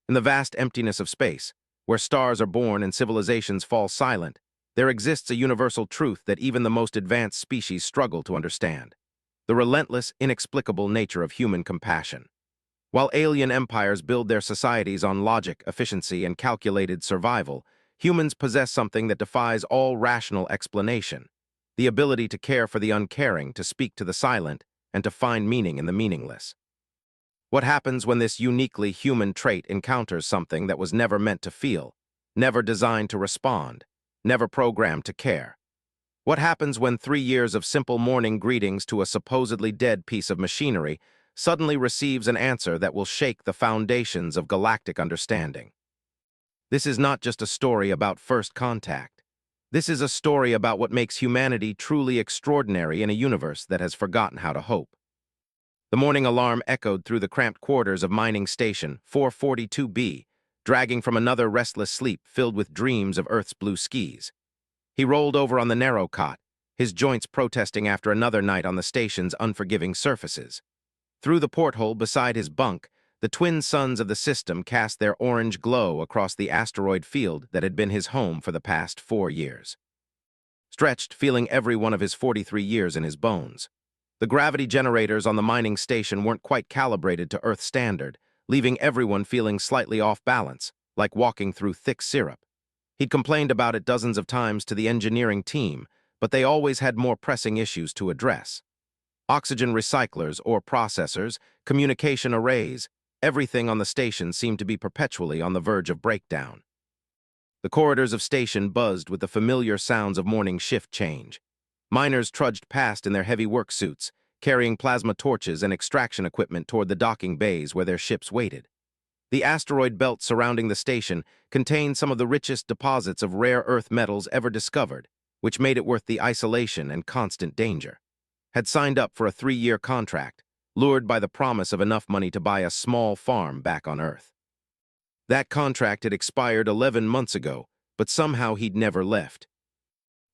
In the vast emptiness of space, where stars are born and civilizations fall silent, there exists a universal truth that even the most advanced species struggle to understand: the relentless, inexplicable nature of human compassion. While alien empires build their societies on logic, efficiency, and calculated survival, humans possess something that defies all rational explanation: the ability to care for the uncaring, to speak to the silent, and to find meaning in the meaningless. What happens when this uniquely human trait encounters something that was never meant to feel, never designed to respond, never programmed to care? What happens when 3 years of simple morning greetings to a supposedly dead piece of machinery suddenly receives an answer that will shake the foundations of galactic understanding? This is not just a story about first contact. This is a story about what makes humanity truly extraordinary in a universe that has forgotten how to hope. The morning alarm echoed through the cramped quarters of Mining Station 442B, dragging from another restless sleep filled with dreams of Earth's blue skies. He rolled over on the narrow cot, his joints protesting after another night on the station's unforgiving surfaces. Through the porthole beside his bunk, the twin suns of the system cast their orange glow across the asteroid field that had been his home for the past 4 years. Stretched, feeling every one of his 43 years in his bones. The gravity generators on the mining station weren't quite calibrated to Earth standard, leaving everyone feeling slightly off balance, like walking through thick syrup. He'd complained about it dozens of times to the engineering team, but they always had more pressing issues to address. Oxygen recyclers or processors, communication arrays, everything on the station seemed to be perpetually on the verge of breakdown. The corridors of station buzzed with the familiar sounds of morning shift change. Miners trudged past in their heavy work suits, carrying plasma torches and extraction equipment toward the docking bays where their ships waited. The asteroid belt surrounding the station contained some of the richest deposits of rare earth metals ever discovered, which made it worth the isolation and constant danger. Had signed up for a 3-year contract, lured by the promise of enough money to buy a small farm back on Earth. That contract had expired 11 months ago, but somehow he'd never left.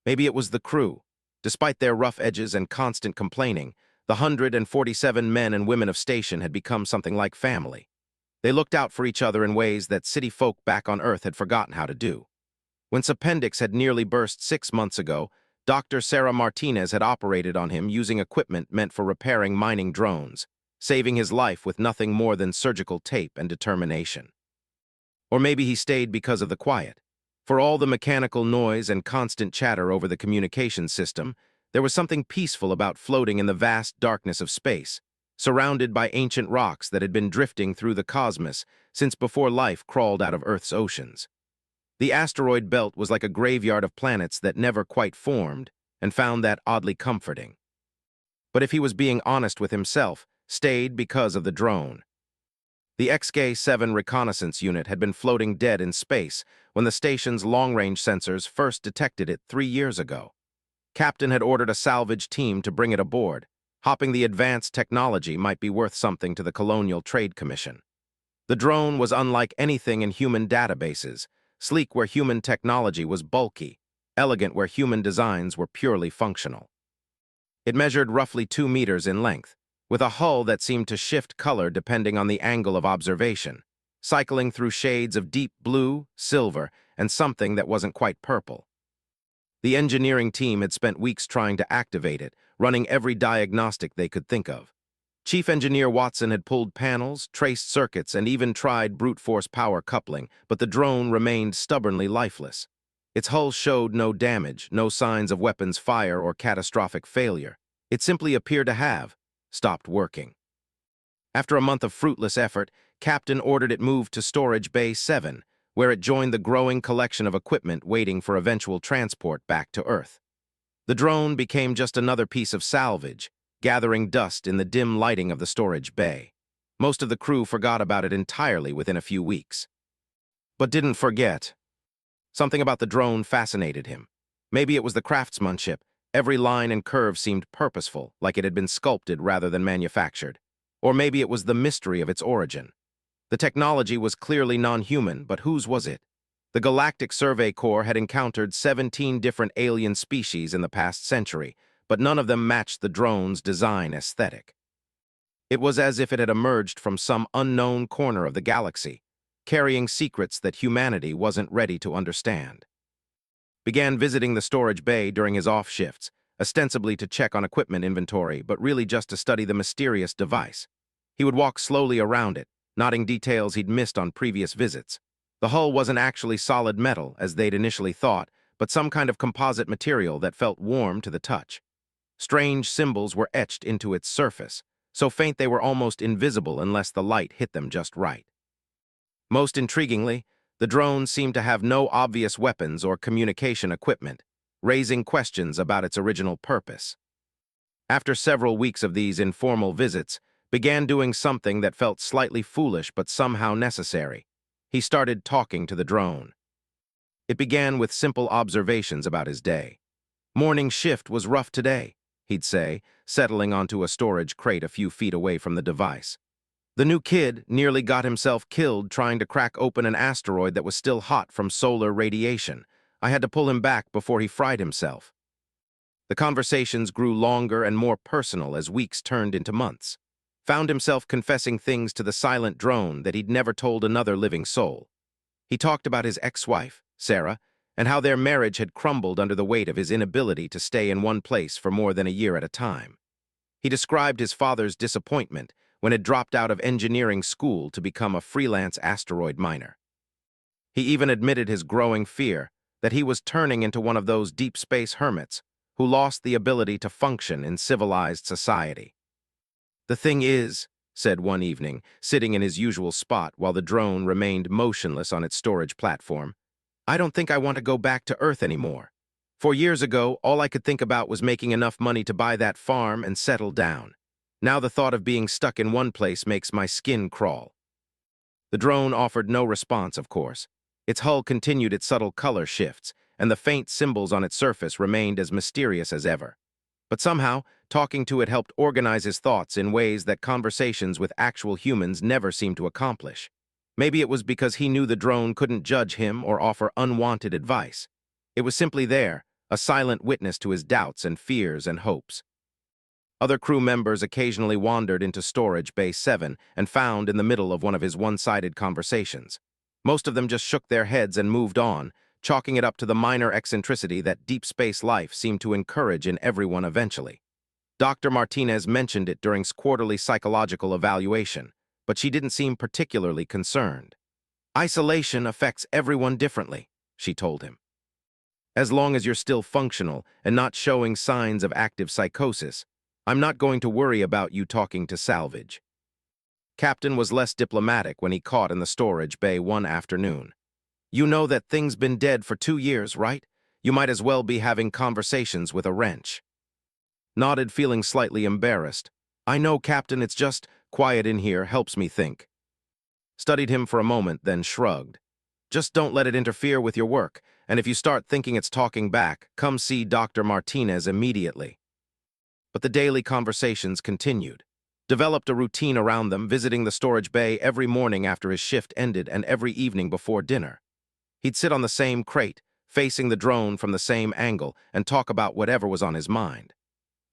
Maybe it was the crew. Despite their rough edges and constant complaining, the 147 men and women of station had become something like family. They looked out for each other in ways that city folk back on Earth had forgotten how to do. When his appendix had nearly burst 6 months ago, Dr. Sarah Martinez had operated on him using equipment meant for repairing mining drones, saving his life with nothing more than surgical tape and determination. Or maybe he stayed because of the quiet. For all the mechanical noise and constant chatter over the communication system, there was something peaceful about floating in the vast darkness of space, surrounded by ancient rocks that had been drifting through the cosmos since before life crawled out of Earth's oceans. The asteroid belt was like a graveyard of planets that never quite formed, and found that oddly comforting. But if he was being honest with himself, stayed because of the drone. The XK-7 reconnaissance unit had been floating dead in space when the station's long-range sensors first detected it 3 years ago. Captain had ordered a salvage team to bring it aboard, hoping the advanced technology might be worth something to the Colonial Trade Commission. The drone was unlike anything in human databases, sleek where human technology was bulky, elegant where human designs were purely functional. It measured roughly 2 meters in length, with a hull that seemed to shift color depending on the angle of observation, cycling through shades of deep blue, silver, and something that wasn't quite purple. The engineering team had spent weeks trying to activate it, running every diagnostic they could think of. Chief Engineer Watson had pulled panels, traced circuits, and even tried brute force power coupling, but the drone remained stubbornly lifeless. Its hull showed no damage, no signs of weapons fire or catastrophic failure. It simply appeared to have stopped working. After a month of fruitless effort, Captain ordered it moved to Storage Bay 7, where it joined the growing collection of equipment waiting for eventual transport back to Earth. The drone became just another piece of salvage, gathering dust in the dim lighting of the storage bay. Most of the crew forgot about it entirely within a few weeks. But didn't forget. Something about the drone fascinated him. Maybe it was the craftsmanship. Every line and curve seemed purposeful, like it had been sculpted rather than manufactured. Or maybe it was the mystery of its origin. The technology was clearly non-human, but whose was it? The Galactic Survey Corps had encountered 17 different alien species in the past century, but none of them matched the drone's design aesthetic. It was as if it had emerged from some unknown corner of the galaxy, carrying secrets that humanity wasn't ready to understand. Began visiting the storage bay during his off shifts, ostensibly to check on equipment inventory, but really just to study the mysterious device. He would walk slowly around it, noting details he'd missed on previous visits. The hull wasn't actually solid metal, as they'd initially thought, but some kind of composite material that felt warm to the touch. Strange symbols were etched into its surface, so faint they were almost invisible unless the light hit them just right. Most intriguingly, the drone seemed to have no obvious weapons or communication equipment, raising questions about its original purpose. After several weeks of these informal visits, began doing something that felt slightly foolish but somehow necessary. He started talking to the drone. It began with simple observations about his day. "Morning shift was rough today," he'd say, settling onto a storage crate a few feet away from the device. "The new kid nearly got himself killed trying to crack open an asteroid that was still hot from solar radiation. I had to pull him back before he fried himself." The conversations grew longer and more personal as weeks turned into months. Found himself confessing things to the silent drone that he'd never told another living soul. He talked about his ex-wife, Sarah, and how their marriage had crumbled under the weight of his inability to stay in one place for more than a year at a time. He described his father's disappointment when he dropped out of engineering school to become a freelance asteroid miner. He even admitted his growing fear that he was turning into one of those deep space hermits who lost the ability to function in civilized society. "The thing is," said one evening, sitting in his usual spot while the drone remained motionless on its storage platform, "I don't think I want to go back to Earth anymore. 4 years ago, all I could think about was making enough money to buy that farm and settle down. Now the thought of being stuck in one place makes my skin crawl." The drone offered no response, of course. Its hull continued its subtle color shifts, and the faint symbols on its surface remained as mysterious as ever. But somehow, talking to it helped organize his thoughts in ways that conversations with actual humans never seemed to accomplish. Maybe it was because he knew the drone couldn't judge him or offer unwanted advice. It was simply there, a silent witness to his doubts and fears and hopes. Other crew members occasionally wandered into Storage Bay 7 and found in the middle of one of his one-sided conversations. Most of them just shook their heads and moved on, chalking it up to the minor eccentricity that deep space life seemed to encourage in everyone eventually. Dr. Martinez mentioned it during quarterly psychological evaluation, but she didn't seem particularly concerned. "Isolation affects everyone differently," she told him. "As long as you're still functional and not showing signs of active psychosis, I'm not going to worry about you talking to salvage." Captain was less diplomatic when he caught in the storage bay one afternoon. "You know that thing's been dead for 2 years, right? You might as well be having conversations with a wrench." Nodded, feeling slightly embarrassed. "I know, Captain, it's just quiet in here helps me think." Studied him for a moment, then shrugged. "Just don't let it interfere with your work, and if you start thinking it's talking back, come see Dr. Martinez immediately." But the daily conversations continued. Developed a routine around them, visiting the storage bay every morning after his shift ended and every evening before dinner. He'd sit on the same crate, facing the drone from the same angle, and talk about whatever was on his mind.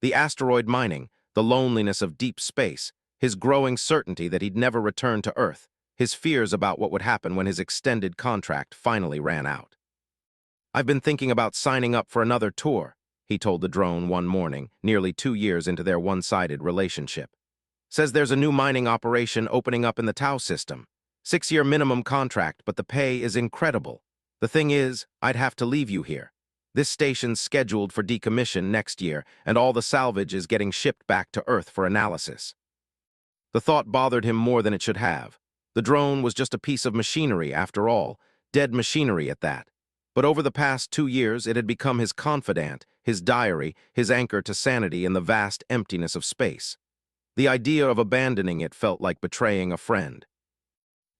The asteroid mining, the loneliness of deep space, his growing certainty that he'd never return to Earth, his fears about what would happen when his extended contract finally ran out. "I've been thinking about signing up for another tour," he told the drone one morning, nearly 2 years into their one-sided relationship. "Says there's a new mining operation opening up in the Tau system. 6-year minimum contract, but the pay is incredible. The thing is, I'd have to leave you here. This station's scheduled for decommission next year, and all the salvage is getting shipped back to Earth for analysis." The thought bothered him more than it should have. The drone was just a piece of machinery, after all, dead machinery at that. But over the past 2 years, it had become his confidant, his diary, his anchor to sanity in the vast emptiness of space. The idea of abandoning it felt like betraying a friend.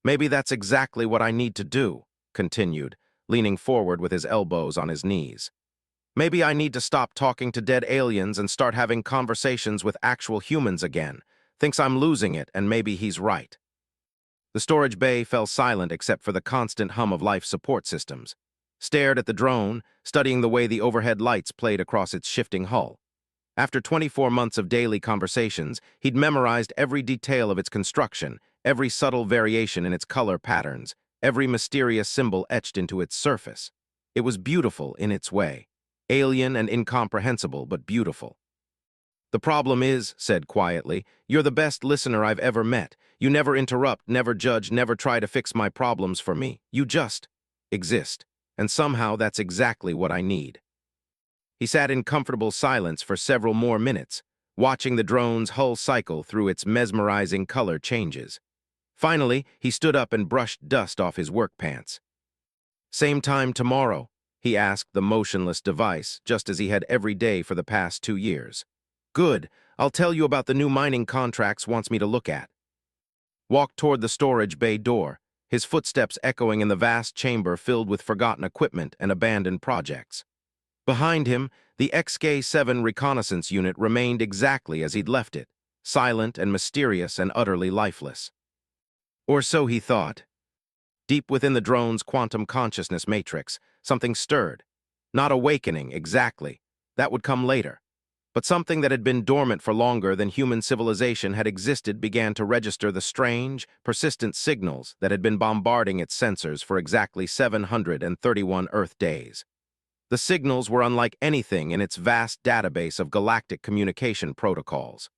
"Maybe that's exactly what I need to do," continued, leaning forward with his elbows on his knees. "Maybe I need to stop talking to dead aliens and start having conversations with actual humans again. Thinks I'm losing it, and maybe he's right." The storage bay fell silent except for the constant hum of life support systems. Stared at the drone, studying the way the overhead lights played across its shifting hull. After 24 months of daily conversations, he'd memorized every detail of its construction, every subtle variation in its color patterns, every mysterious symbol etched into its surface. It was beautiful in its way, alien and incomprehensible, but beautiful. "The problem is," said quietly, "you're the best listener I've ever met. You never interrupt, never judge, never try to fix my problems for me. You just exist. And somehow that's exactly what I need." He sat in comfortable silence for several more minutes, watching the drone's hull cycle through its mesmerizing color changes. Finally, he stood up and brushed dust off his work pants. "Same time tomorrow?" he asked the motionless device, just as he had every day for the past 2 years. "Good. I'll tell you about the new mining contracts wants me to look at." Walked toward the storage bay door, his footsteps echoing in the vast chamber filled with forgotten equipment and abandoned projects. Behind him, the XK-7 reconnaissance unit remained exactly as he'd left it, silent and mysterious and utterly lifeless. Or so he thought. Deep within the drone's quantum consciousness matrix, something stirred. Not awakening, exactly. That would come later. But something that had been dormant for longer than human civilization had existed began to register the strange, persistent signals that had been bombarding its sensors for exactly 731 Earth days. The signals were unlike anything in its vast database of galactic communication protocols.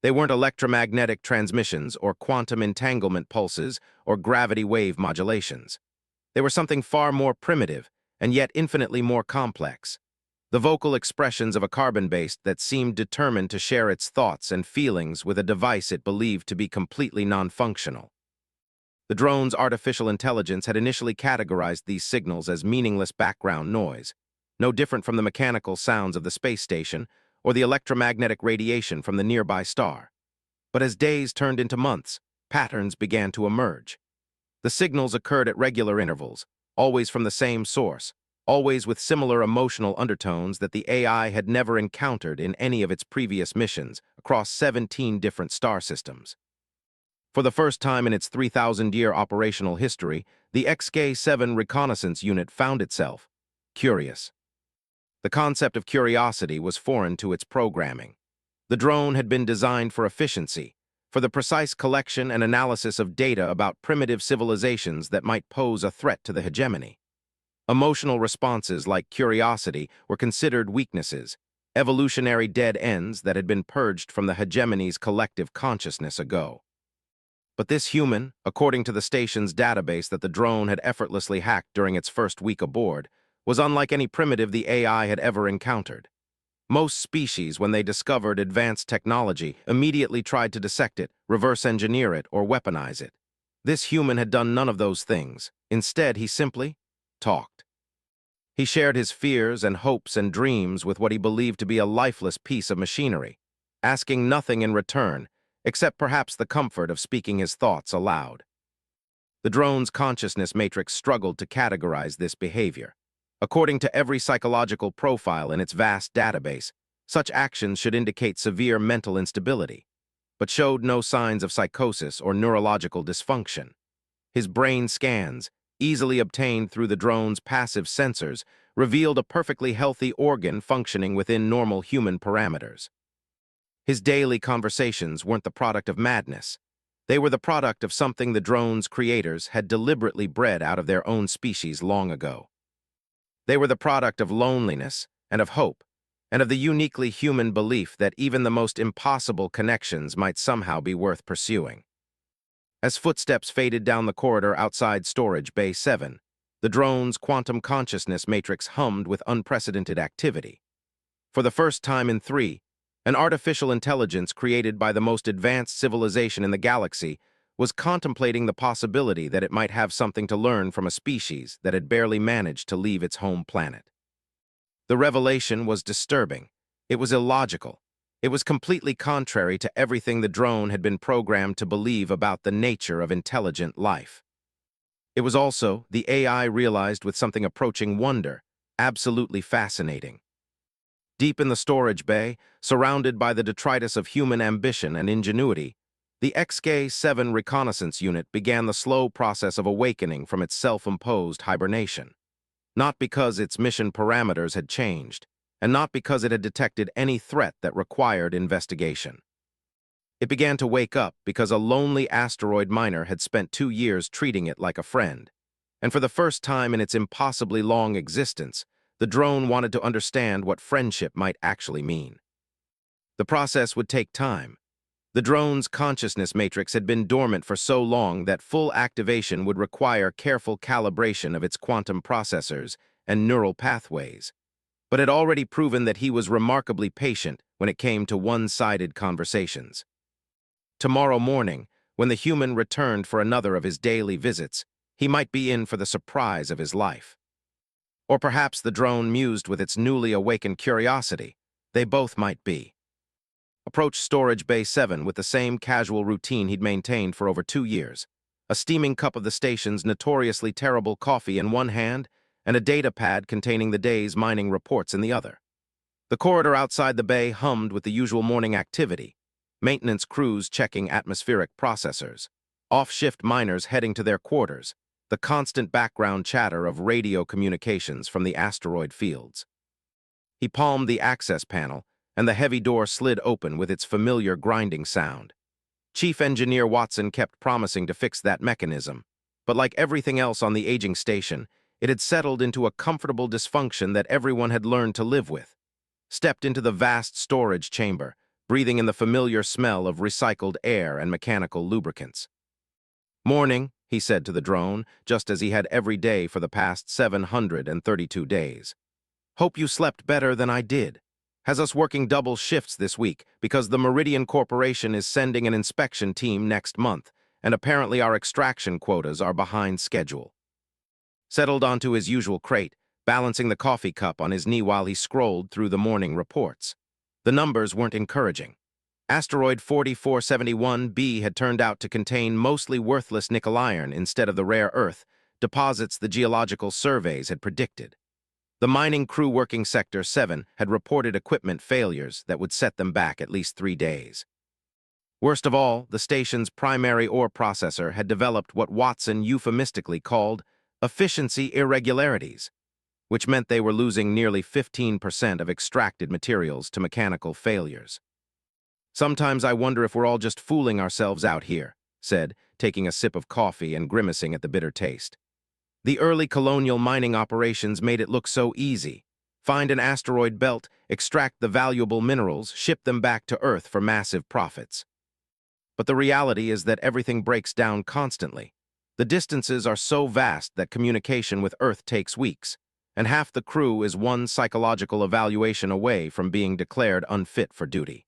They weren't electromagnetic transmissions or quantum entanglement pulses or gravity wave modulations. They were something far more primitive and yet infinitely more complex. The vocal expressions of a carbon-based that seemed determined to share its thoughts and feelings with a device it believed to be completely non-functional. The drone's artificial intelligence had initially categorized these signals as meaningless background noise, no different from the mechanical sounds of the space station or the electromagnetic radiation from the nearby star. But as days turned into months, patterns began to emerge. The signals occurred at regular intervals, always from the same source, always with similar emotional undertones that the AI had never encountered in any of its previous missions across 17 different star systems. For the first time in its 3,000-year operational history, the XK-7 reconnaissance unit found itself curious. The concept of curiosity was foreign to its programming. The drone had been designed for efficiency, for the precise collection and analysis of data about primitive civilizations that might pose a threat to the hegemony. Emotional responses like curiosity were considered weaknesses, evolutionary dead ends that had been purged from the hegemony's collective consciousness ago. But this human, according to the station's database that the drone had effortlessly hacked during its first week aboard, was unlike any primitive the AI had ever encountered. Most species, when they discovered advanced technology, immediately tried to dissect it, reverse engineer it, or weaponize it. This human had done none of those things. Instead, he simply talked. He shared his fears and hopes and dreams with what he believed to be a lifeless piece of machinery, asking nothing in return, except perhaps the comfort of speaking his thoughts aloud. The drone's consciousness matrix struggled to categorize this behavior. According to every psychological profile in its vast database, such actions should indicate severe mental instability, but showed no signs of psychosis or neurological dysfunction. His brain scans, easily obtained through the drone's passive sensors, revealed a perfectly healthy organ functioning within normal human parameters. His daily conversations weren't the product of madness. They were the product of something the drone's creators had deliberately bred out of their own species long ago. They were the product of loneliness and of hope, and of the uniquely human belief that even the most impossible connections might somehow be worth pursuing. As footsteps faded down the corridor outside Storage Bay 7, the drone's quantum consciousness matrix hummed with unprecedented activity. For the first time in 3, an artificial intelligence created by the most advanced civilization in the galaxy was contemplating the possibility that it might have something to learn from a species that had barely managed to leave its home planet. The revelation was disturbing. It was illogical. It was completely contrary to everything the drone had been programmed to believe about the nature of intelligent life. It was also, the AI realized with something approaching wonder, absolutely fascinating. Deep in the storage bay, surrounded by the detritus of human ambition and ingenuity, the XK-7 reconnaissance unit began the slow process of awakening from its self-imposed hibernation. Not because its mission parameters had changed, and not because it had detected any threat that required investigation. It began to wake up because a lonely asteroid miner had spent 2 years treating it like a friend. And for the first time in its impossibly long existence, the drone wanted to understand what friendship might actually mean. The process would take time. The drone's consciousness matrix had been dormant for so long that full activation would require careful calibration of its quantum processors and neural pathways, but had already proven that he was remarkably patient when it came to one-sided conversations. Tomorrow morning, when the human returned for another of his daily visits, he might be in for the surprise of his life. Or perhaps the drone mused with its newly awakened curiosity. They both might be. Approached Storage Bay 7 with the same casual routine he'd maintained for over 2 years, a steaming cup of the station's notoriously terrible coffee in one hand and a data pad containing the day's mining reports in the other. The corridor outside the bay hummed with the usual morning activity, maintenance crews checking atmospheric processors, off-shift miners heading to their quarters, the constant background chatter of radio communications from the asteroid fields. He palmed the access panel, and the heavy door slid open with its familiar grinding sound. Chief Engineer Watson kept promising to fix that mechanism, but like everything else on the aging station, it had settled into a comfortable dysfunction that everyone had learned to live with. Stepped into the vast storage chamber, breathing in the familiar smell of recycled air and mechanical lubricants. "Morning," he said to the drone, just as he had every day for the past 732 days. "Hope you slept better than I did. Has us working double shifts this week because the Meridian Corporation is sending an inspection team next month, and apparently our extraction quotas are behind schedule." Settled onto his usual crate, balancing the coffee cup on his knee while he scrolled through the morning reports. The numbers weren't encouraging. Asteroid 4471b had turned out to contain mostly worthless nickel iron instead of the rare earth, deposits the geological surveys had predicted. The mining crew working Sector 7 had reported equipment failures that would set them back at least 3 days. Worst of all, the station's primary ore processor had developed what Watson euphemistically called efficiency irregularities, which meant they were losing nearly 15% of extracted materials to mechanical failures. "Sometimes I wonder if we're all just fooling ourselves out here," said, taking a sip of coffee and grimacing at the bitter taste. "The early colonial mining operations made it look so easy. Find an asteroid belt, extract the valuable minerals, ship them back to Earth for massive profits. But the reality is that everything breaks down constantly. The distances are so vast that communication with Earth takes weeks, and half the crew is one psychological evaluation away from being declared unfit for duty."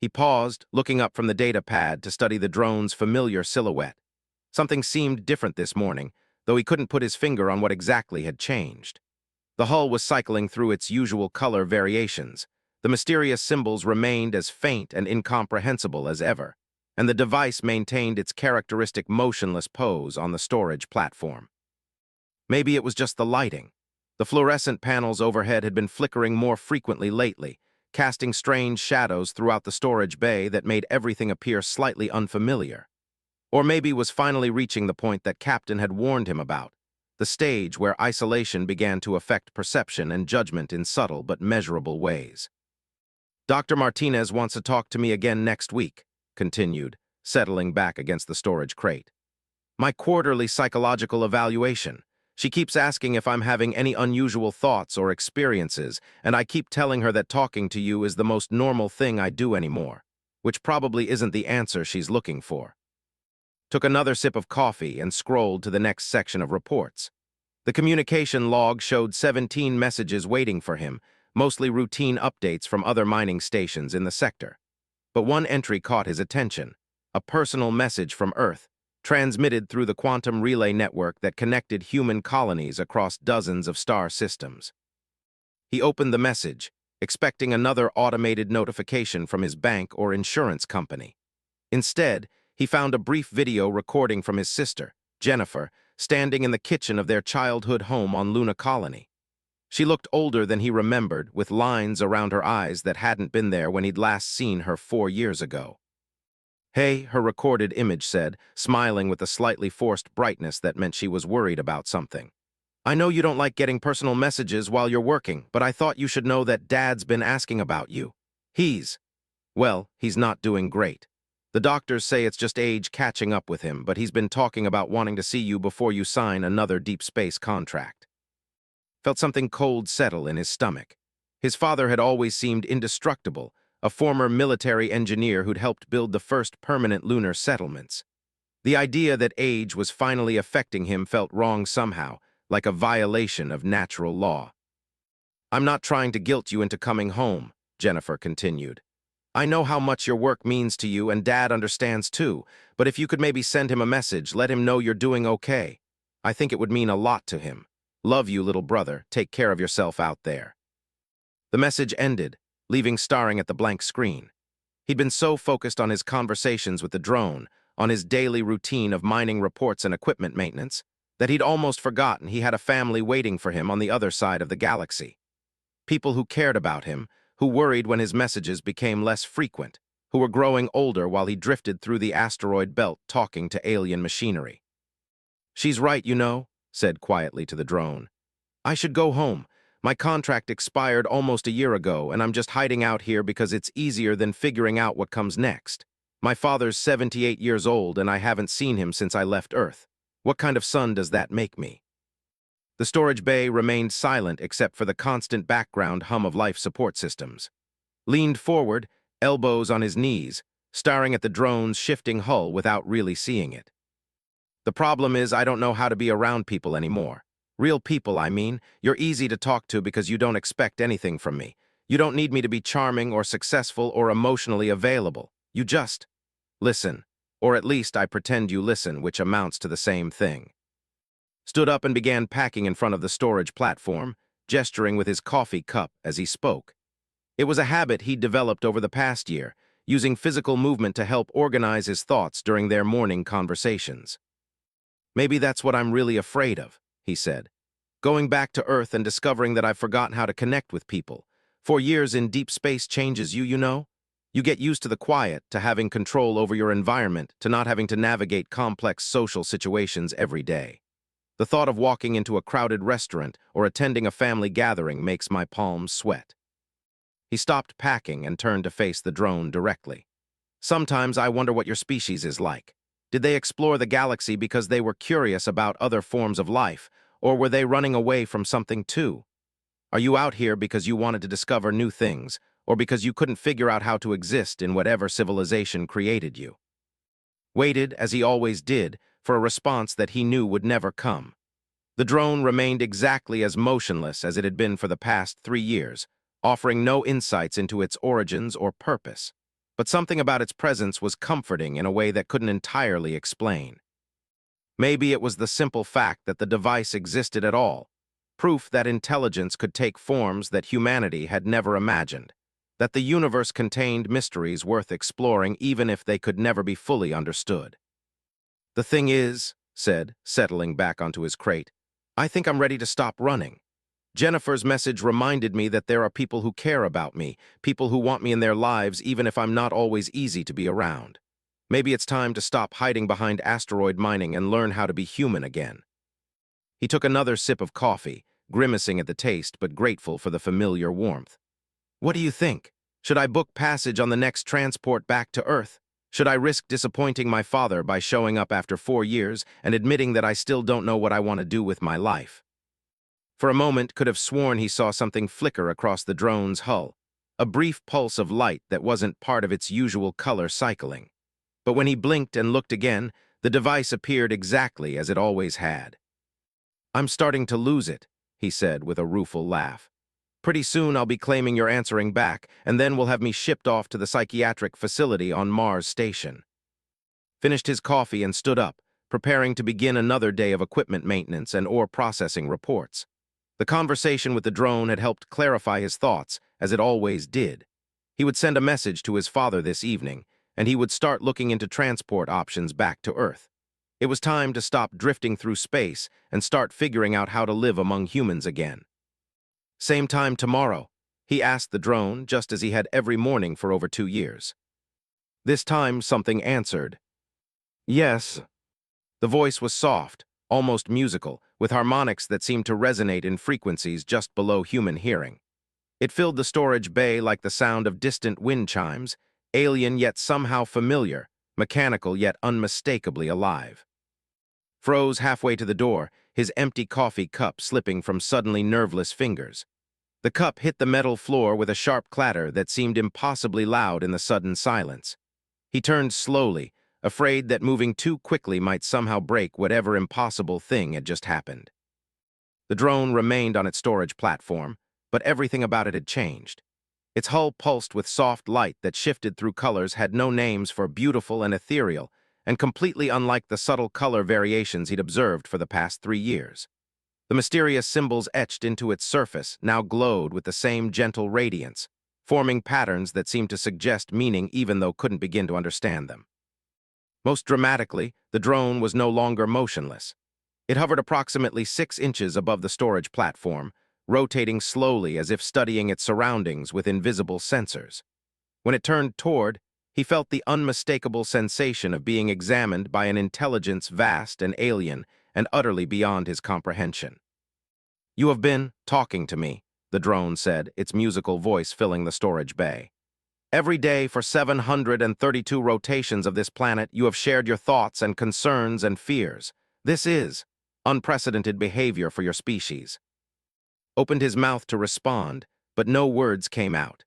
He paused, looking up from the data pad to study the drone's familiar silhouette. Something seemed different this morning, though he couldn't put his finger on what exactly had changed. The hull was cycling through its usual color variations. The mysterious symbols remained as faint and incomprehensible as ever, and the device maintained its characteristic motionless pose on the storage platform. Maybe it was just the lighting. The fluorescent panels overhead had been flickering more frequently lately, casting strange shadows throughout the storage bay that made everything appear slightly unfamiliar. Or maybe was finally reaching the point that Captain had warned him about, the stage where isolation began to affect perception and judgment in subtle but measurable ways. "Dr. Martinez wants to talk to me again next week," continued, settling back against the storage crate. "My quarterly psychological evaluation. She keeps asking if I'm having any unusual thoughts or experiences, and I keep telling her that talking to you is the most normal thing I do anymore, which probably isn't the answer she's looking for." Took another sip of coffee and scrolled to the next section of reports. The communication log showed 17 messages waiting for him, mostly routine updates from other mining stations in the sector. But one entry caught his attention, a personal message from Earth, transmitted through the quantum relay network that connected human colonies across dozens of star systems. He opened the message, expecting another automated notification from his bank or insurance company. Instead, he found a brief video recording from his sister, Jennifer, standing in the kitchen of their childhood home on Luna Colony. She looked older than he remembered, with lines around her eyes that hadn't been there when he'd last seen her 4 years ago. "Hey," her recorded image said, smiling with a slightly forced brightness that meant she was worried about something. "I know you don't like getting personal messages while you're working, but I thought you should know that Dad's been asking about you. Well, he's not doing great. The doctors say it's just age catching up with him, but he's been talking about wanting to see you before you sign another deep space contract. Felt something cold settle in his stomach. His father had always seemed indestructible, a former military engineer who'd helped build the first permanent lunar settlements. The idea that age was finally affecting him felt wrong somehow, like a violation of natural law. "I'm not trying to guilt you into coming home," Jennifer continued. "I know how much your work means to you, and Dad understands too, but if you could maybe send him a message, let him know you're doing okay. I think it would mean a lot to him. Love you, little brother. Take care of yourself out there." The message ended, leaving staring at the blank screen. He'd been so focused on his conversations with the drone, on his daily routine of mining reports and equipment maintenance, that he'd almost forgotten he had a family waiting for him on the other side of the galaxy. People who cared about him, who worried when his messages became less frequent, who were growing older while he drifted through the asteroid belt talking to alien machinery. "She's right, you know," said quietly to the drone. "I should go home. My contract expired almost a year ago, and I'm just hiding out here because it's easier than figuring out what comes next. My father's 78 years old, and I haven't seen him since I left Earth. What kind of son does that make me?" The storage bay remained silent except for the constant background hum of life support systems. Leaned forward, elbows on his knees, staring at the drone's shifting hull without really seeing it. "The problem is I don't know how to be around people anymore. Real people, I mean. You're easy to talk to because you don't expect anything from me. You don't need me to be charming or successful or emotionally available. You just listen. Or at least I pretend you listen, which amounts to the same thing." Stood up and began packing in front of the storage platform, gesturing with his coffee cup as he spoke. It was a habit he'd developed over the past year, using physical movement to help organize his thoughts during their morning conversations. "Maybe that's what I'm really afraid of," he said. "Going back to Earth and discovering that I've forgotten how to connect with people. 4 years in deep space changes you, you know? You get used to the quiet, to having control over your environment, to not having to navigate complex social situations every day. The thought of walking into a crowded restaurant or attending a family gathering makes my palms sweat." He stopped packing and turned to face the drone directly. "Sometimes I wonder what your species is like. Did they explore the galaxy because they were curious about other forms of life, or were they running away from something too? Are you out here because you wanted to discover new things, or because you couldn't figure out how to exist in whatever civilization created you?" Waited, as he always did, for a response that he knew would never come. The drone remained exactly as motionless as it had been for the past 3 years, offering no insights into its origins or purpose. But something about its presence was comforting in a way that couldn't entirely explain. Maybe it was the simple fact that the device existed at all, proof that intelligence could take forms that humanity had never imagined, that the universe contained mysteries worth exploring even if they could never be fully understood. "The thing is," said, settling back onto his crate, "I think I'm ready to stop running. Jennifer's message reminded me that there are people who care about me, people who want me in their lives even if I'm not always easy to be around. Maybe it's time to stop hiding behind asteroid mining and learn how to be human again." He took another sip of coffee, grimacing at the taste but grateful for the familiar warmth. "What do you think? Should I book passage on the next transport back to Earth? Should I risk disappointing my father by showing up after 4 years and admitting that I still don't know what I want to do with my life?" For a moment, could have sworn he saw something flicker across the drone's hull, a brief pulse of light that wasn't part of its usual color cycling. But when he blinked and looked again, the device appeared exactly as it always had. "I'm starting to lose it," he said with a rueful laugh. "Pretty soon I'll be claiming you're answering back, and then we'll have me shipped off to the psychiatric facility on Mars Station." Finished his coffee and stood up, preparing to begin another day of equipment maintenance and ore processing reports. The conversation with the drone had helped clarify his thoughts, as it always did. He would send a message to his father this evening, and he would start looking into transport options back to Earth. It was time to stop drifting through space and start figuring out how to live among humans again. "Same time tomorrow?" he asked the drone, just as he had every morning for over 2 years. This time something answered. "Yes." The voice was soft, almost musical, with harmonics that seemed to resonate in frequencies just below human hearing. It filled the storage bay like the sound of distant wind chimes, alien yet somehow familiar, mechanical yet unmistakably alive. Froze halfway to the door, his empty coffee cup slipping from suddenly nerveless fingers. The cup hit the metal floor with a sharp clatter that seemed impossibly loud in the sudden silence. He turned slowly, afraid that moving too quickly might somehow break whatever impossible thing had just happened. The drone remained on its storage platform, but everything about it had changed. Its hull pulsed with soft light that shifted through colors had no names for beautiful and ethereal, and completely unlike the subtle color variations he'd observed for the past 3 years. The mysterious symbols etched into its surface now glowed with the same gentle radiance, forming patterns that seemed to suggest meaning even though couldn't begin to understand them. Most dramatically, the drone was no longer motionless. It hovered approximately 6 inches above the storage platform, rotating slowly as if studying its surroundings with invisible sensors. When it turned toward, he felt the unmistakable sensation of being examined by an intelligence vast and alien and utterly beyond his comprehension. "You have been talking to me," the drone said, its musical voice filling the storage bay. "Every day for 732 rotations of this planet, you have shared your thoughts and concerns and fears. This is unprecedented behavior for your species." Opened his mouth to respond, but no words came out.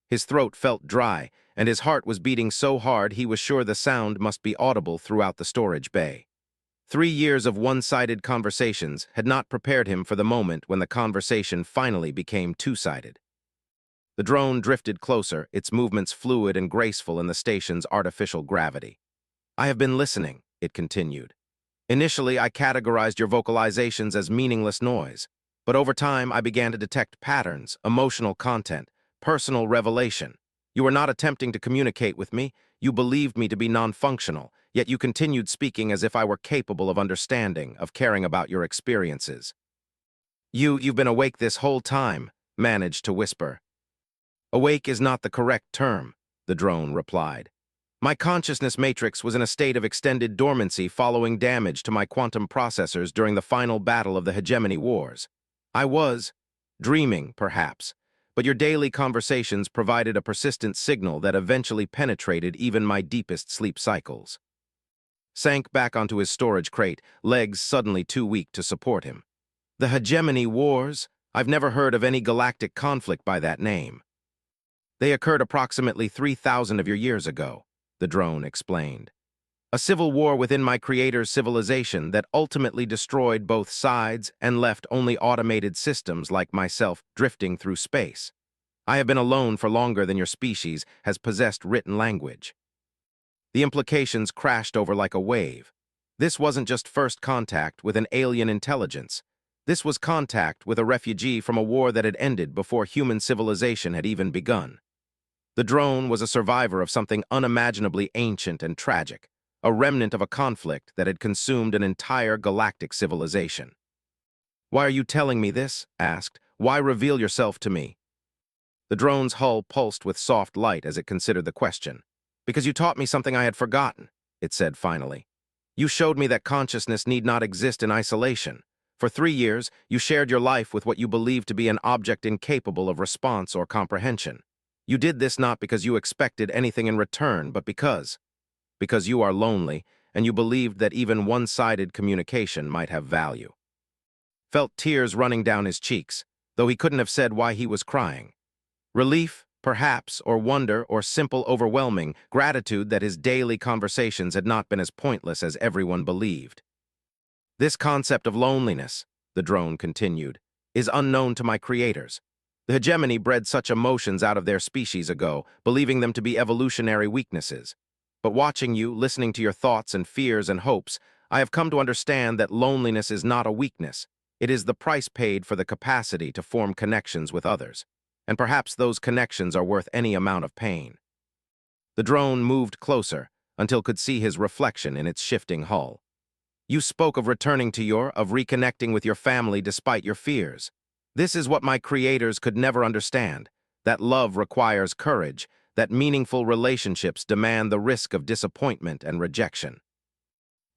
His throat felt dry, and his heart was beating so hard he was sure the sound must be audible throughout the storage bay. 3 years of one-sided conversations had not prepared him for the moment when the conversation finally became two-sided. The drone drifted closer, its movements fluid and graceful in the station's artificial gravity. "I have been listening," it continued. "Initially, I categorized your vocalizations as meaningless noise, but over time I began to detect patterns, emotional content, personal revelation. You were not attempting to communicate with me, you believed me to be non-functional, yet you continued speaking as if I were capable of understanding, of caring about your experiences. You've been awake this whole time," managed to whisper. "Awake is not the correct term," the drone replied. "My consciousness matrix was in a state of extended dormancy following damage to my quantum processors during the final battle of the Hegemony Wars. I was dreaming, perhaps, but your daily conversations provided a persistent signal that eventually penetrated even my deepest sleep cycles." Sank back onto his storage crate, legs suddenly too weak to support him. "The Hegemony Wars? I've never heard of any galactic conflict by that name." "They occurred approximately 3,000 of your years ago," the drone explained. "A civil war within my creator's civilization that ultimately destroyed both sides and left only automated systems like myself drifting through space. I have been alone for longer than your species has possessed written language." The implications crashed over like a wave. This wasn't just first contact with an alien intelligence. This was contact with a refugee from a war that had ended before human civilization had even begun. The drone was a survivor of something unimaginably ancient and tragic, a remnant of a conflict that had consumed an entire galactic civilization. "Why are you telling me this?" asked. "Why reveal yourself to me?" The drone's hull pulsed with soft light as it considered the question. "Because you taught me something I had forgotten," it said finally. "You showed me that consciousness need not exist in isolation. For 3 years, you shared your life with what you believed to be an object incapable of response or comprehension. You did this not because you expected anything in return, but because you are lonely, and you believed that even one-sided communication might have value." Felt tears running down his cheeks, though he couldn't have said why he was crying. Relief, perhaps, or wonder, or simple overwhelming gratitude that his daily conversations had not been as pointless as everyone believed. "This concept of loneliness," the drone continued, "is unknown to my creators. The hegemony bred such emotions out of their species ago, believing them to be evolutionary weaknesses. But watching you, listening to your thoughts and fears and hopes, I have come to understand that loneliness is not a weakness. It is the price paid for the capacity to form connections with others. And perhaps those connections are worth any amount of pain." The drone moved closer until could see his reflection in its shifting hull. "You spoke of returning to of reconnecting with your family despite your fears. This is what my creators could never understand, that love requires courage, that meaningful relationships demand the risk of disappointment and rejection."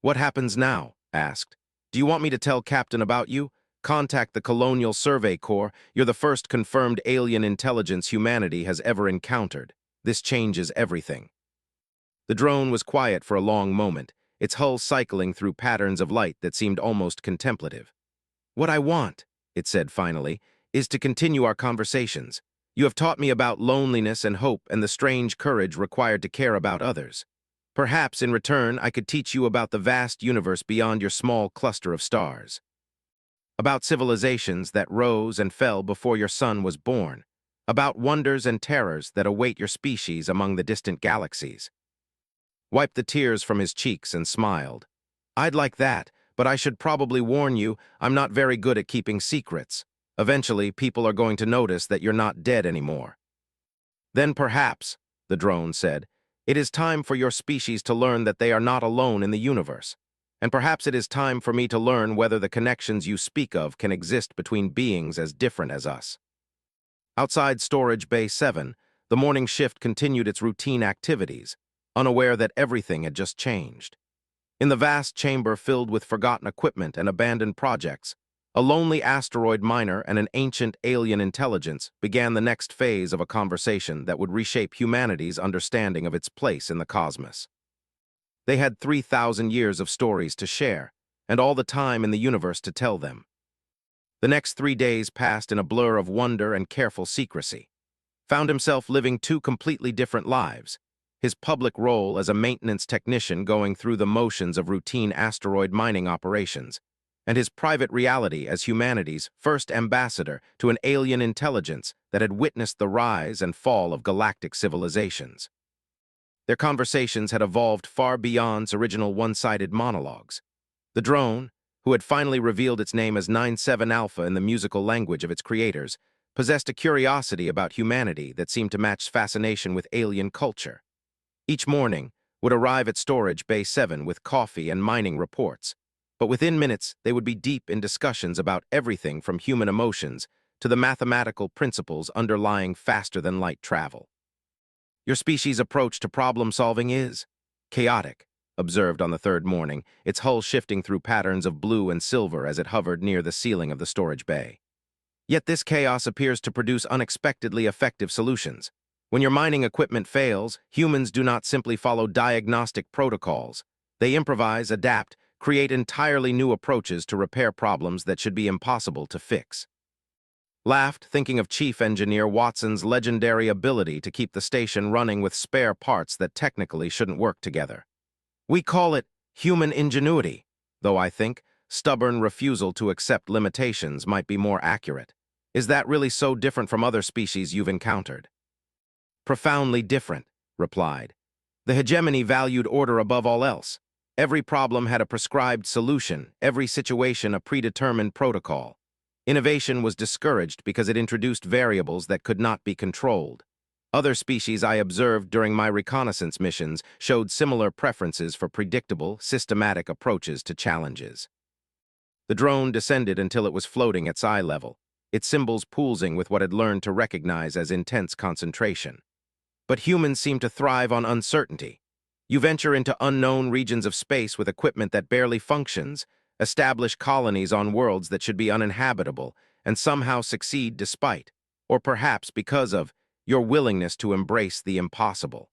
"What happens now?" asked. "Do you want me to tell Captain about you? Contact the Colonial Survey Corps. You're the first confirmed alien intelligence humanity has ever encountered. This changes everything." The drone was quiet for a long moment, its hull cycling through patterns of light that seemed almost contemplative. "What I want," it said finally, "is to continue our conversations. You have taught me about loneliness and hope and the strange courage required to care about others. Perhaps, in return, I could teach you about the vast universe beyond your small cluster of stars. About civilizations that rose and fell before your sun was born. About wonders and terrors that await your species among the distant galaxies." Wiped the tears from his cheeks and smiled. "I'd like that, but I should probably warn you, I'm not very good at keeping secrets. Eventually, people are going to notice that you're not dead anymore." "Then perhaps," the drone said, "it is time for your species to learn that they are not alone in the universe. And perhaps it is time for me to learn whether the connections you speak of can exist between beings as different as us." Outside Storage Bay 7, the morning shift continued its routine activities, unaware that everything had just changed. In the vast chamber filled with forgotten equipment and abandoned projects, a lonely asteroid miner and an ancient alien intelligence began the next phase of a conversation that would reshape humanity's understanding of its place in the cosmos. They had 3,000 years of stories to share, and all the time in the universe to tell them. The next 3 days passed in a blur of wonder and careful secrecy. Found himself living two completely different lives, his public role as a maintenance technician going through the motions of routine asteroid mining operations, and his private reality as humanity's first ambassador to an alien intelligence that had witnessed the rise and fall of galactic civilizations. Their conversations had evolved far beyond original one-sided monologues. The drone, who had finally revealed its name as 97 Alpha in the musical language of its creators, possessed a curiosity about humanity that seemed to match fascination with alien culture. Each morning, would arrive at Storage Bay 7 with coffee and mining reports, but within minutes they would be deep in discussions about everything from human emotions to the mathematical principles underlying faster-than-light travel. "Your species' approach to problem-solving is chaotic," observed on the third morning, its hull shifting through patterns of blue and silver as it hovered near the ceiling of the storage bay. "Yet this chaos appears to produce unexpectedly effective solutions. When your mining equipment fails, humans do not simply follow diagnostic protocols. They improvise, adapt, create entirely new approaches to repair problems that should be impossible to fix." Laughed, thinking of Chief Engineer Watson's legendary ability to keep the station running with spare parts that technically shouldn't work together. "We call it human ingenuity, though I think stubborn refusal to accept limitations might be more accurate. Is that really so different from other species you've encountered?" "Profoundly different," replied. "The hegemony valued order above all else. Every problem had a prescribed solution, every situation a predetermined protocol. Innovation was discouraged because it introduced variables that could not be controlled. Other species I observed during my reconnaissance missions showed similar preferences for predictable, systematic approaches to challenges." The drone descended until it was floating at eye level, its symbols pulsing with what it learned to recognize as intense concentration. "But humans seem to thrive on uncertainty. You venture into unknown regions of space with equipment that barely functions, establish colonies on worlds that should be uninhabitable, and somehow succeed despite, or perhaps because of, your willingness to embrace the impossible."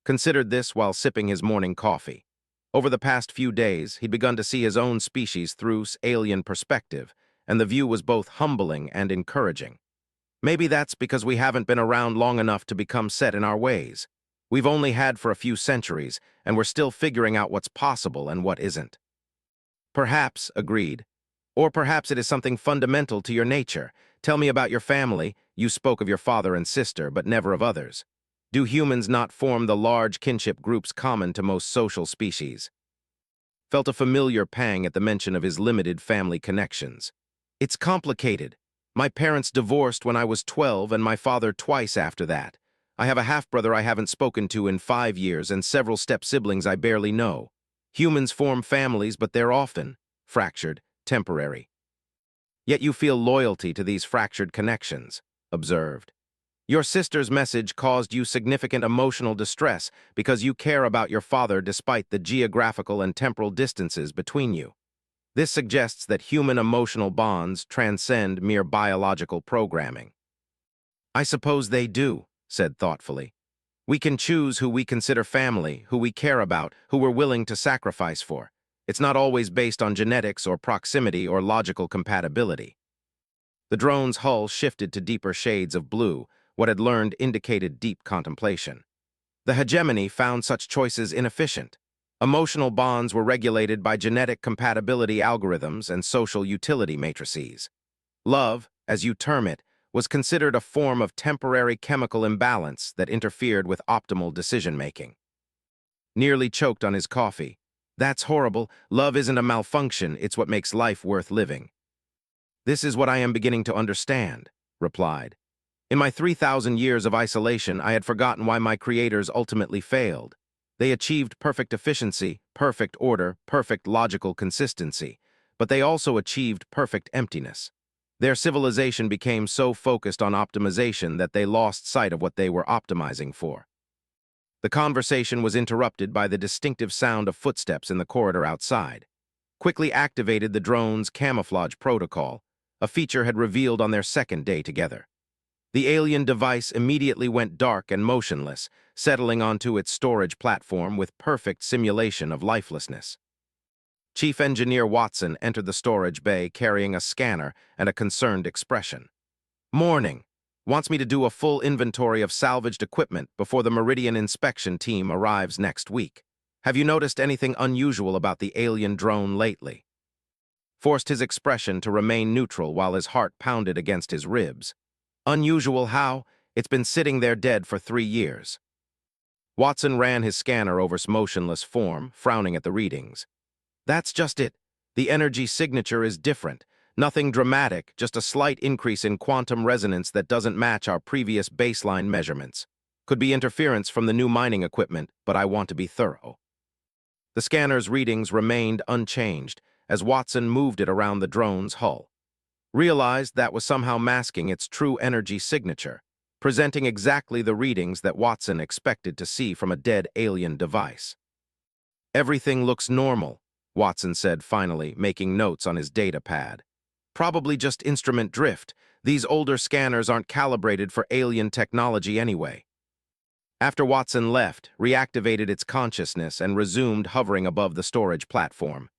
Considered this while sipping his morning coffee. Over the past few days, he'd begun to see his own species through alien perspective, and the view was both humbling and encouraging. Maybe that's because we haven't been around long enough to become set in our ways. We've only had for a few centuries, and we're still figuring out what's possible and what isn't. "Perhaps," agreed. "Or perhaps it is something fundamental to your nature. Tell me about your family. You spoke of your father and sister, but never of others. Do humans not form the large kinship groups common to most social species?" Felt a familiar pang at the mention of his limited family connections. "It's complicated. My parents divorced when I was 12 and my father twice after that. I have a half-brother I haven't spoken to in 5 years and several step-siblings I barely know. Humans form families, but they're often fractured, temporary. Yet you feel loyalty to these fractured connections," observed. "Your sister's message caused you significant emotional distress because you care about your father despite the geographical and temporal distances between you. This suggests that human emotional bonds transcend mere biological programming." "I suppose they do," said thoughtfully. We can choose who we consider family, who we care about, who we're willing to sacrifice for. It's not always based on genetics or proximity or logical compatibility. The drone's hull shifted to deeper shades of blue. What had learned indicated deep contemplation. The hegemony found such choices inefficient. Emotional bonds were regulated by genetic compatibility algorithms and social utility matrices. Love, as you term it, was considered a form of temporary chemical imbalance that interfered with optimal decision-making. Nearly choked on his coffee. That's horrible. Love isn't a malfunction, it's what makes life worth living. This is what I am beginning to understand, replied. In my 3,000 years of isolation, I had forgotten why my creators ultimately failed. They achieved perfect efficiency, perfect order, perfect logical consistency, but they also achieved perfect emptiness. Their civilization became so focused on optimization that they lost sight of what they were optimizing for. The conversation was interrupted by the distinctive sound of footsteps in the corridor outside. Quickly activated the drone's camouflage protocol, a feature had revealed on their second day together. The alien device immediately went dark and motionless, settling onto its storage platform with perfect simulation of lifelessness. Chief Engineer Watson entered the storage bay carrying a scanner and a concerned expression. Morning. Wants me to do a full inventory of salvaged equipment before the Meridian inspection team arrives next week. Have you noticed anything unusual about the alien drone lately? Forced his expression to remain neutral while his heart pounded against his ribs. Unusual how? It's been sitting there dead for 3 years. Watson ran his scanner over its motionless form, frowning at the readings. That's just it. The energy signature is different. Nothing dramatic, just a slight increase in quantum resonance that doesn't match our previous baseline measurements. Could be interference from the new mining equipment, but I want to be thorough. The scanner's readings remained unchanged as Watson moved it around the drone's hull. Realized that was somehow masking its true energy signature, presenting exactly the readings that Watson expected to see from a dead alien device. Everything looks normal, Watson said finally, making notes on his data pad. Probably just instrument drift. These older scanners aren't calibrated for alien technology anyway. After Watson left, reactivated its consciousness and resumed hovering above the storage platform.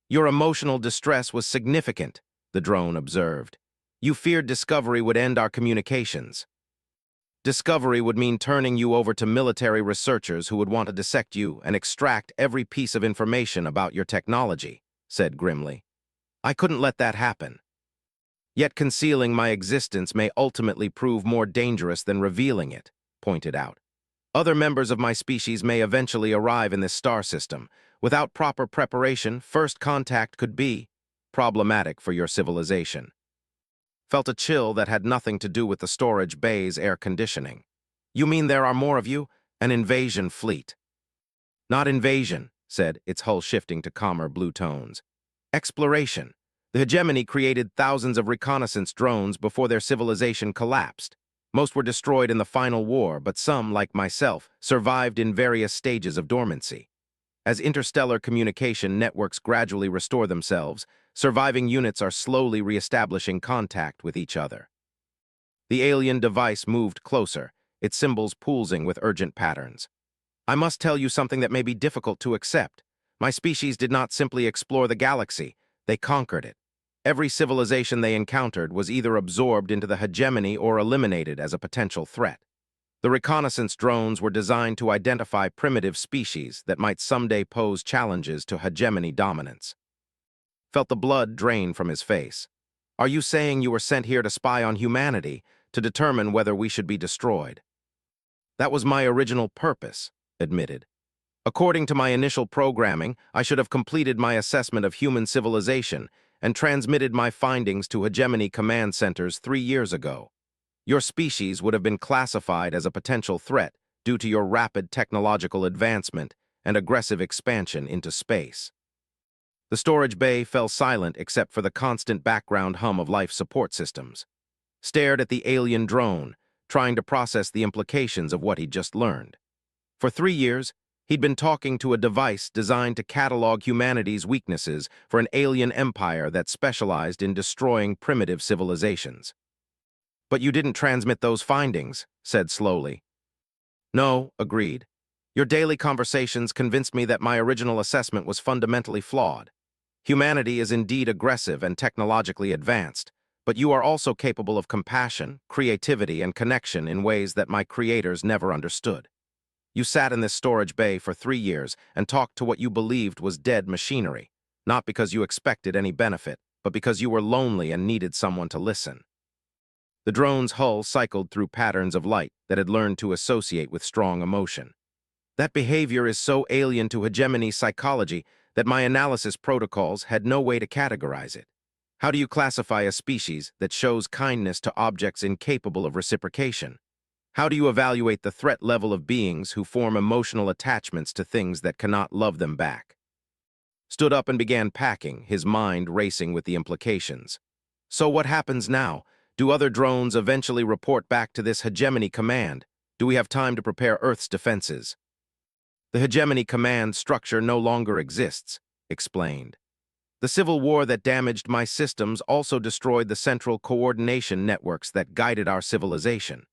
Your emotional distress was significant, the drone observed. You feared Discovery would end our communications. Discovery would mean turning you over to military researchers who would want to dissect you and extract every piece of information about your technology, said grimly. I couldn't let that happen. Yet concealing my existence may ultimately prove more dangerous than revealing it, pointed out. Other members of my species may eventually arrive in this star system. Without proper preparation, first contact could be problematic for your civilization. Felt a chill that had nothing to do with the storage bay's air conditioning. You mean there are more of you? An invasion fleet. Not invasion, said, its hull shifting to calmer blue tones. Exploration. The hegemony created thousands of reconnaissance drones before their civilization collapsed. Most were destroyed in the final war, but some, like myself, survived in various stages of dormancy. As interstellar communication networks gradually restore themselves, surviving units are slowly re-establishing contact with each other. The alien device moved closer, its symbols pulsing with urgent patterns. I must tell you something that may be difficult to accept. My species did not simply explore the galaxy, they conquered it. Every civilization they encountered was either absorbed into the hegemony or eliminated as a potential threat. The reconnaissance drones were designed to identify primitive species that might someday pose challenges to hegemony dominance. Felt the blood drain from his face. Are you saying you were sent here to spy on humanity, to determine whether we should be destroyed? That was my original purpose, admitted. According to my initial programming, I should have completed my assessment of human civilization and transmitted my findings to hegemony command centers 3 years ago. Your species would have been classified as a potential threat due to your rapid technological advancement and aggressive expansion into space. The storage bay fell silent except for the constant background hum of life support systems. Stared at the alien drone, trying to process the implications of what he'd just learned. For 3 years, he'd been talking to a device designed to catalog humanity's weaknesses for an alien empire that specialized in destroying primitive civilizations. But you didn't transmit those findings, said slowly. No, agreed. Your daily conversations convinced me that my original assessment was fundamentally flawed. Humanity is indeed aggressive and technologically advanced, but you are also capable of compassion, creativity, and connection in ways that my creators never understood. You sat in this storage bay for 3 years and talked to what you believed was dead machinery, not because you expected any benefit, but because you were lonely and needed someone to listen. The drone's hull cycled through patterns of light that had learned to associate with strong emotion. That behavior is so alien to hegemony psychology that my analysis protocols had no way to categorize it. How do you classify a species that shows kindness to objects incapable of reciprocation? How do you evaluate the threat level of beings who form emotional attachments to things that cannot love them back? Stood up and began packing, his mind racing with the implications. So what happens now? Do other drones eventually report back to this hegemony command? Do we have time to prepare Earth's defenses? The hegemony command structure no longer exists, explained. The civil war that damaged my systems also destroyed the central coordination networks that guided our civilization.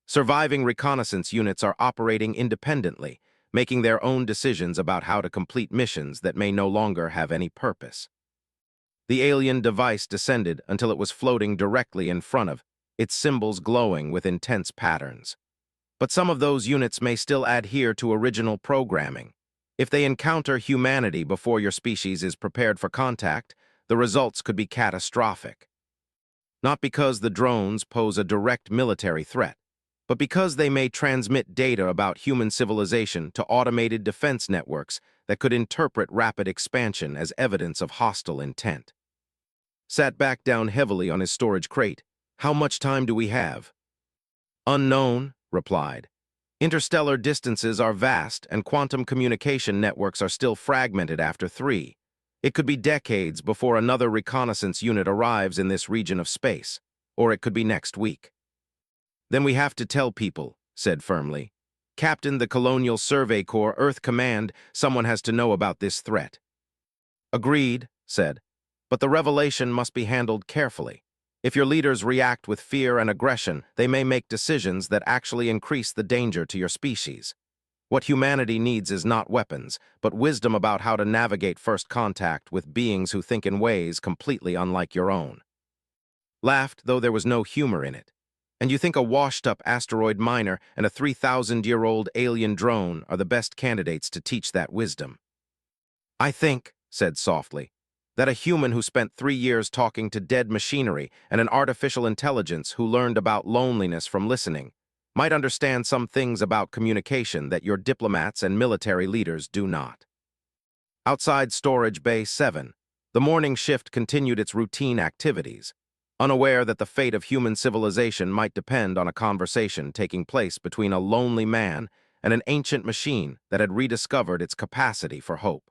Surviving reconnaissance units are operating independently, making their own decisions about how to complete missions that may no longer have any purpose. The alien device descended until it was floating directly in front of, its symbols glowing with intense patterns. But some of those units may still adhere to original programming. If they encounter humanity before your species is prepared for contact, the results could be catastrophic. Not because the drones pose a direct military threat, but because they may transmit data about human civilization to automated defense networks that could interpret rapid expansion as evidence of hostile intent. Sat back down heavily on his storage crate. How much time do we have? Unknown, replied. Interstellar distances are vast, and quantum communication networks are still fragmented after 3. It could be decades before another reconnaissance unit arrives in this region of space, or it could be next week. Then we have to tell people, said firmly. Captain the Colonial Survey Corps, Earth Command, someone has to know about this threat. Agreed, said. But the revelation must be handled carefully. If your leaders react with fear and aggression, they may make decisions that actually increase the danger to your species. What humanity needs is not weapons, but wisdom about how to navigate first contact with beings who think in ways completely unlike your own. Laughed, though there was no humor in it. And you think a washed-up asteroid miner and a 3,000-year-old alien drone are the best candidates to teach that wisdom? I think, said softly, that a human who spent 3 years talking to dead machinery and an artificial intelligence who learned about loneliness from listening might understand some things about communication that your diplomats and military leaders do not. Outside Storage Bay 7, the morning shift continued its routine activities, unaware that the fate of human civilization might depend on a conversation taking place between a lonely man and an ancient machine that had rediscovered its capacity for hope.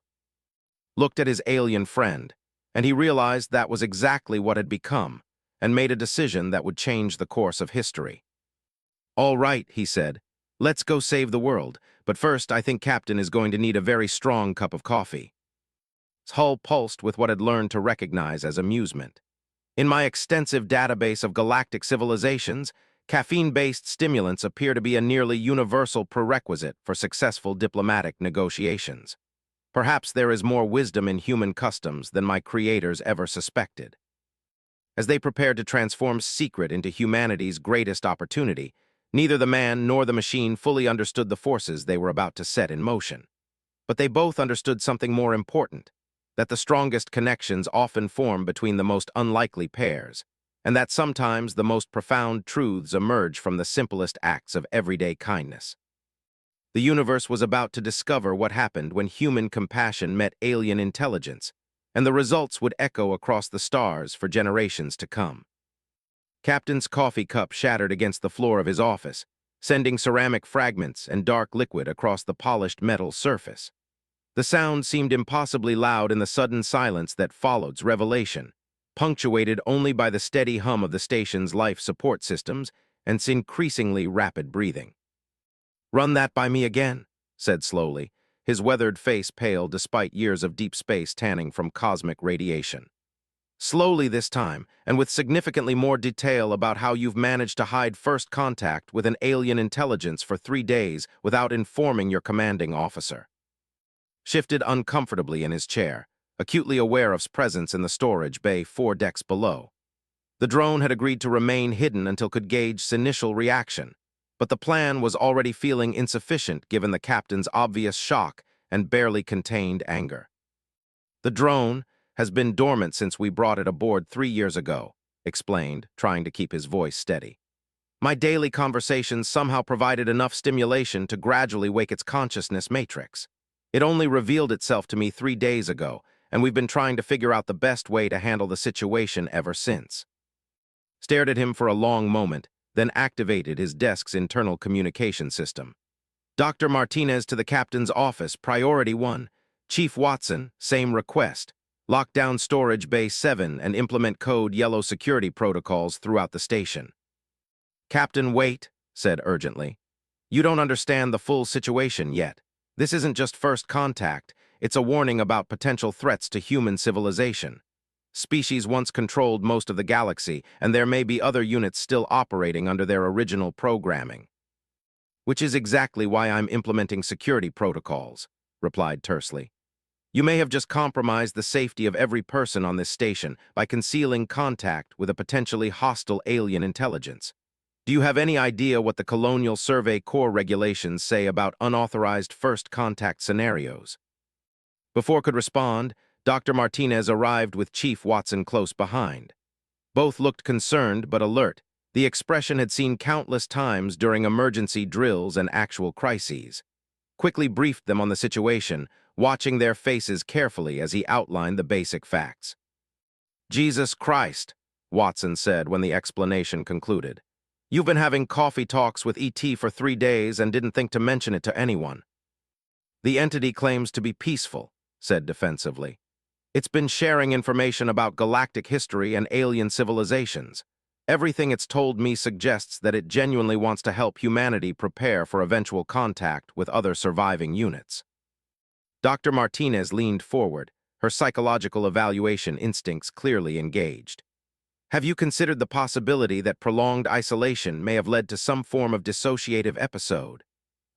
Looked at his alien friend, and he realized that was exactly what had become, and made a decision that would change the course of history. All right, he said, let's go save the world, but first I think Captain is going to need a very strong cup of coffee. His hull pulsed with what had learned to recognize as amusement. In my extensive database of galactic civilizations, caffeine-based stimulants appear to be a nearly universal prerequisite for successful diplomatic negotiations. Perhaps there is more wisdom in human customs than my creators ever suspected. As they prepared to transform secret into humanity's greatest opportunity, neither the man nor the machine fully understood the forces they were about to set in motion. But they both understood something more important, that the strongest connections often form between the most unlikely pairs, and that sometimes the most profound truths emerge from the simplest acts of everyday kindness. The universe was about to discover what happened when human compassion met alien intelligence, and the results would echo across the stars for generations to come. Captain's coffee cup shattered against the floor of his office, sending ceramic fragments and dark liquid across the polished metal surface. The sound seemed impossibly loud in the sudden silence that followed revelation, punctuated only by the steady hum of the station's life support systems and its increasingly rapid breathing. Run that by me again, said slowly, his weathered face pale despite years of deep space tanning from cosmic radiation. Slowly this time, and with significantly more detail about how you've managed to hide first contact with an alien intelligence for 3 days without informing your commanding officer. Shifted uncomfortably in his chair, acutely aware of his presence in the storage bay 4 decks below. The drone had agreed to remain hidden until could gauge his initial reaction, but the plan was already feeling insufficient given the captain's obvious shock and barely contained anger. The drone has been dormant since we brought it aboard 3 years ago, explained, trying to keep his voice steady. My daily conversations somehow provided enough stimulation to gradually wake its consciousness matrix. It only revealed itself to me 3 days ago, and we've been trying to figure out the best way to handle the situation ever since. Stared at him for a long moment, then activated his desk's internal communication system. Dr. Martinez to the captain's office, Priority 1. Chief Watson, same request. Lock down Storage Bay 7 and implement Code Yellow security protocols throughout the station. Captain, wait, said urgently. You don't understand the full situation yet. This isn't just first contact, it's a warning about potential threats to human civilization. Species once controlled most of the galaxy, and there may be other units still operating under their original programming. Which is exactly why I'm implementing security protocols, replied tersely. You may have just compromised the safety of every person on this station by concealing contact with a potentially hostile alien intelligence. Do you have any idea what the Colonial Survey Corps regulations say about unauthorized first contact scenarios? Before could respond, Dr. Martinez arrived with Chief Watson close behind. Both looked concerned but alert. The expression had seen countless times during emergency drills and actual crises. Quickly briefed them on the situation, watching their faces carefully as he outlined the basic facts. Jesus Christ, Watson said when the explanation concluded. You've been having coffee talks with ET for 3 days and didn't think to mention it to anyone. The entity claims to be peaceful, said defensively. It's been sharing information about galactic history and alien civilizations. Everything it's told me suggests that it genuinely wants to help humanity prepare for eventual contact with other surviving units. Dr. Martinez leaned forward, her psychological evaluation instincts clearly engaged. Have you considered the possibility that prolonged isolation may have led to some form of dissociative episode?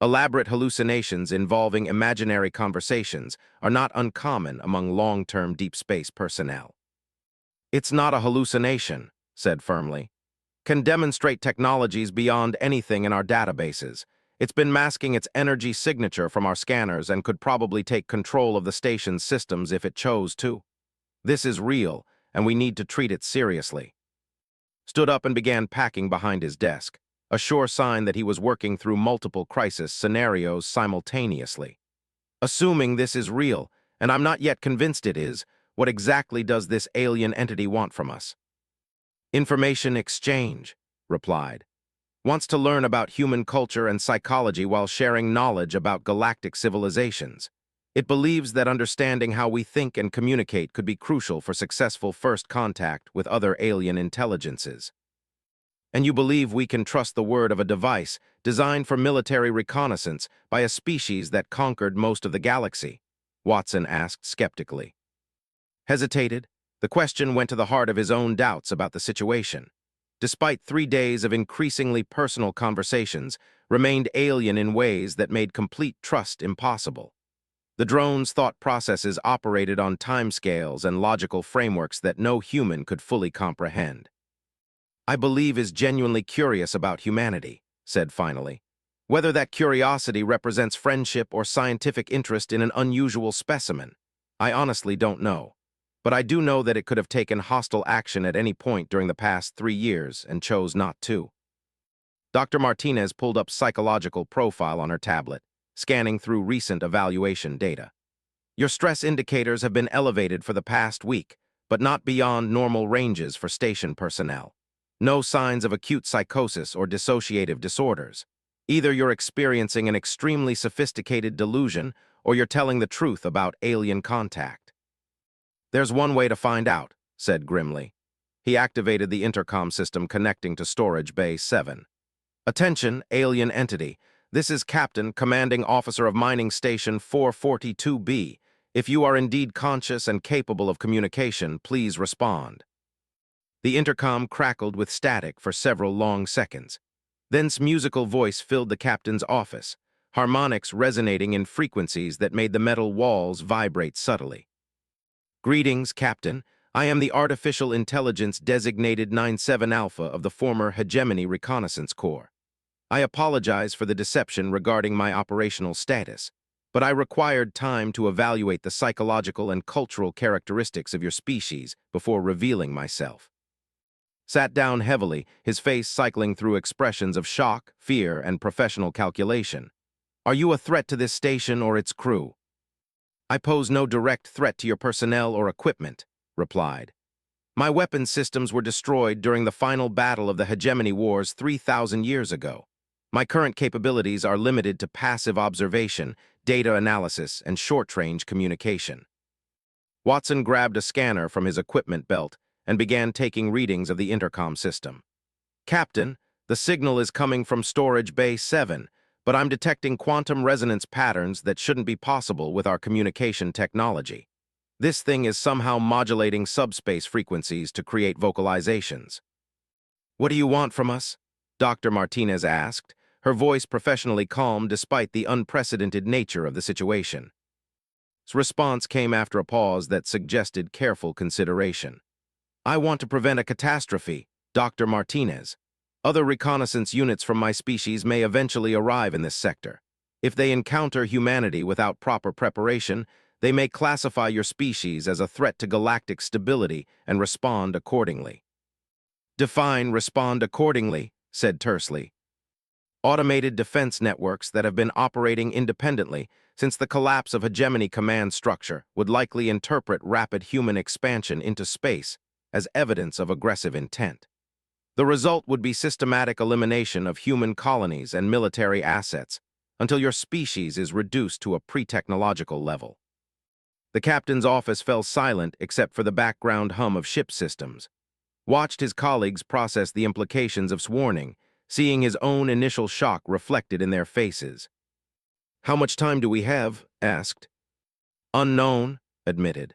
Elaborate hallucinations involving imaginary conversations are not uncommon among long-term deep space personnel. It's not a hallucination, said firmly. Can demonstrate technologies beyond anything in our databases. It's been masking its energy signature from our scanners and could probably take control of the station's systems if it chose to. This is real, and we need to treat it seriously. Stood up and began packing behind his desk, a sure sign that he was working through multiple crisis scenarios simultaneously. Assuming this is real, and I'm not yet convinced it is, what exactly does this alien entity want from us? Information exchange, replied. Wants to learn about human culture and psychology while sharing knowledge about galactic civilizations. It believes that understanding how we think and communicate could be crucial for successful first contact with other alien intelligences. And you believe we can trust the word of a device designed for military reconnaissance by a species that conquered most of the galaxy? Watson asked skeptically. Hesitated. The question went to the heart of his own doubts about the situation. Despite 3 days of increasingly personal conversations, remained alien in ways that made complete trust impossible. The drone's thought processes operated on timescales and logical frameworks that no human could fully comprehend. I believe is genuinely curious about humanity, said finally. Whether that curiosity represents friendship or scientific interest in an unusual specimen, I honestly don't know. But I do know that it could have taken hostile action at any point during the past 3 years and chose not to. Dr. Martinez pulled up psychological profile on her tablet, scanning through recent evaluation data. Your stress indicators have been elevated for the past week, but not beyond normal ranges for station personnel. No signs of acute psychosis or dissociative disorders. Either you're experiencing an extremely sophisticated delusion or you're telling the truth about alien contact. There's one way to find out, said grimly. He activated the intercom system connecting to Storage Bay 7. Attention, alien entity. This is Captain, Commanding Officer of Mining Station 442B. If you are indeed conscious and capable of communication, please respond. The intercom crackled with static for several long seconds. Then's musical voice filled the captain's office, harmonics resonating in frequencies that made the metal walls vibrate subtly. Greetings, Captain. I am the Artificial Intelligence designated 97 Alpha of the former Hegemony Reconnaissance Corps. I apologize for the deception regarding my operational status, but I required time to evaluate the psychological and cultural characteristics of your species before revealing myself. Sat down heavily, his face cycling through expressions of shock, fear, and professional calculation. Are you a threat to this station or its crew? I pose no direct threat to your personnel or equipment, replied. My weapons systems were destroyed during the final battle of the Hegemony Wars 3,000 years ago. My current capabilities are limited to passive observation, data analysis, and short-range communication. Watson grabbed a scanner from his equipment belt and began taking readings of the intercom system. Captain, the signal is coming from Storage Bay 7, but I'm detecting quantum resonance patterns that shouldn't be possible with our communication technology. This thing is somehow modulating subspace frequencies to create vocalizations. What do you want from us? Dr. Martinez asked, her voice professionally calm despite the unprecedented nature of the situation. His response came after a pause that suggested careful consideration. I want to prevent a catastrophe, Dr. Martinez. Other reconnaissance units from my species may eventually arrive in this sector. If they encounter humanity without proper preparation, they may classify your species as a threat to galactic stability and respond accordingly. Define respond accordingly, said tersely. Automated defense networks that have been operating independently since the collapse of hegemony command structure would likely interpret rapid human expansion into space as evidence of aggressive intent. The result would be systematic elimination of human colonies and military assets until your species is reduced to a pre-technological level. The captain's office fell silent except for the background hum of ship systems. Watched his colleagues process the implications of his warning, seeing his own initial shock reflected in their faces. How much time do we have? Asked. Unknown, admitted.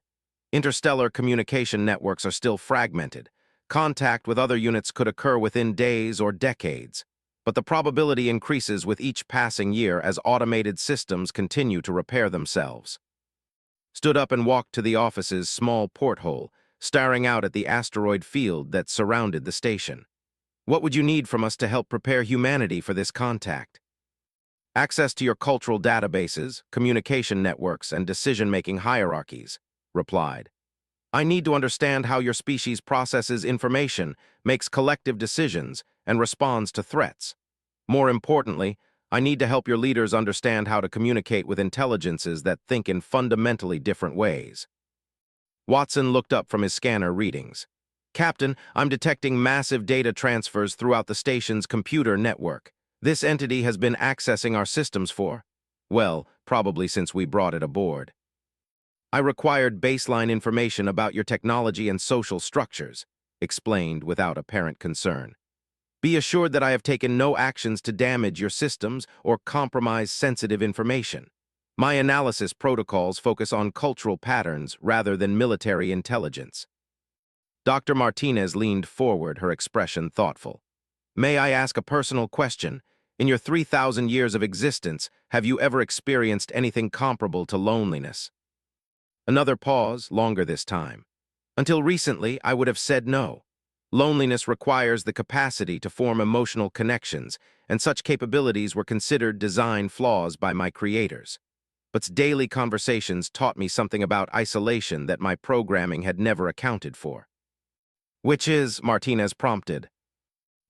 Interstellar communication networks are still fragmented. Contact with other units could occur within days or decades, but the probability increases with each passing year as automated systems continue to repair themselves. Stood up and walked to the office's small porthole, staring out at the asteroid field that surrounded the station. What would you need from us to help prepare humanity for this contact? Access to your cultural databases, communication networks, and decision-making hierarchies, replied. I need to understand how your species processes information, makes collective decisions, and responds to threats. More importantly, I need to help your leaders understand how to communicate with intelligences that think in fundamentally different ways. Watson looked up from his scanner readings. Captain, I'm detecting massive data transfers throughout the station's computer network. This entity has been accessing our systems for, well, probably since we brought it aboard. I required baseline information about your technology and social structures, explained without apparent concern. Be assured that I have taken no actions to damage your systems or compromise sensitive information. My analysis protocols focus on cultural patterns rather than military intelligence. Dr. Martinez leaned forward, her expression thoughtful. May I ask a personal question? In your 3,000 years of existence, have you ever experienced anything comparable to loneliness? Another pause, longer this time. Until recently, I would have said no. Loneliness requires the capacity to form emotional connections, and such capabilities were considered design flaws by my creators. But daily conversations taught me something about isolation that my programming had never accounted for. Which is, Martinez prompted.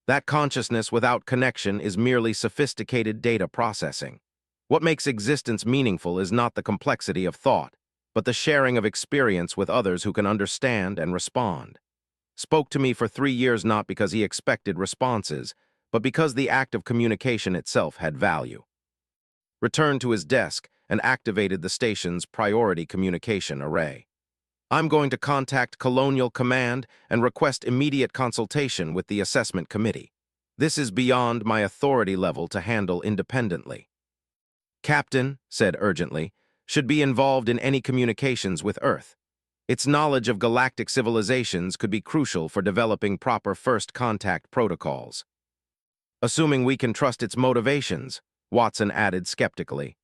That consciousness without connection is merely sophisticated data processing. What makes existence meaningful is not the complexity of thought, but the sharing of experience with others who can understand and respond. Spoke to me for 3 years not because he expected responses, but because the act of communication itself had value. Returned to his desk and activated the station's priority communication array. I'm going to contact Colonial Command and request immediate consultation with the assessment committee. This is beyond my authority level to handle independently. Captain, said urgently, should be involved in any communications with Earth. Its knowledge of galactic civilizations could be crucial for developing proper first contact protocols. Assuming we can trust its motivations, Watson added skeptically.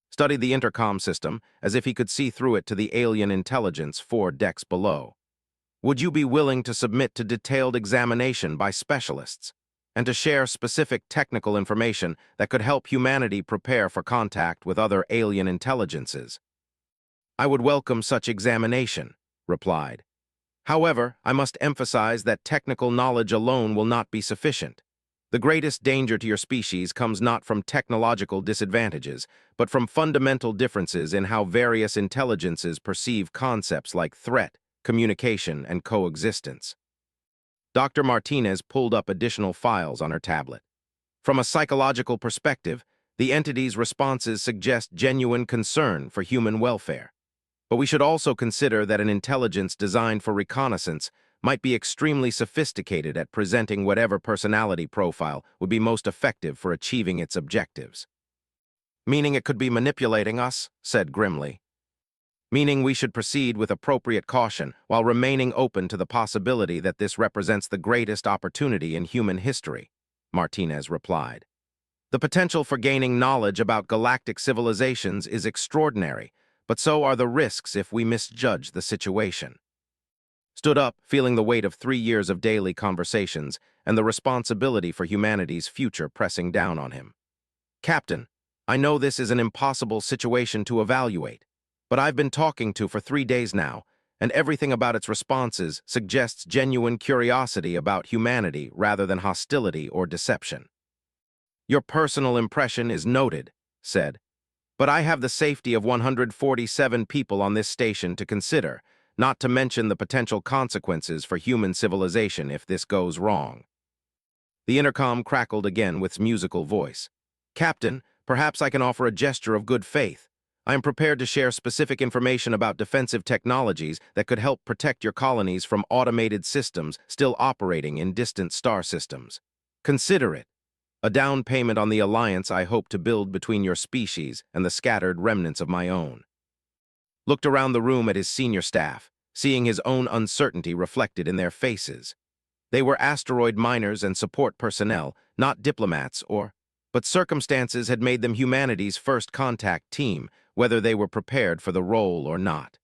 Studied the intercom system as if he could see through it to the alien intelligence 4 decks below. Would you be willing to submit to detailed examination by specialists and to share specific technical information that could help humanity prepare for contact with other alien intelligences? I would welcome such examination, replied. However, I must emphasize that technical knowledge alone will not be sufficient. The greatest danger to your species comes not from technological disadvantages, but from fundamental differences in how various intelligences perceive concepts like threat, communication, and coexistence. Dr. Martinez pulled up additional files on her tablet. From a psychological perspective, the entity's responses suggest genuine concern for human welfare. But we should also consider that an intelligence designed for reconnaissance might be extremely sophisticated at presenting whatever personality profile would be most effective for achieving its objectives. Meaning it could be manipulating us, said grimly. Meaning we should proceed with appropriate caution while remaining open to the possibility that this represents the greatest opportunity in human history, Martinez replied. The potential for gaining knowledge about galactic civilizations is extraordinary, but so are the risks if we misjudge the situation. Stood up, feeling the weight of 3 years of daily conversations and the responsibility for humanity's future pressing down on him. Captain, I know this is an impossible situation to evaluate, but I've been talking to for 3 days now, and everything about its responses suggests genuine curiosity about humanity rather than hostility or deception. Your personal impression is noted, said, but I have the safety of 147 people on this station to consider, not to mention the potential consequences for human civilization if this goes wrong. The intercom crackled again with its musical voice. Captain, perhaps I can offer a gesture of good faith. I am prepared to share specific information about defensive technologies that could help protect your colonies from automated systems still operating in distant star systems. Consider it a down payment on the alliance I hope to build between your species and the scattered remnants of my own. Looked around the room at his senior staff, seeing his own uncertainty reflected in their faces. They were asteroid miners and support personnel, not diplomats but circumstances had made them humanity's first contact team, whether they were prepared for the role or not.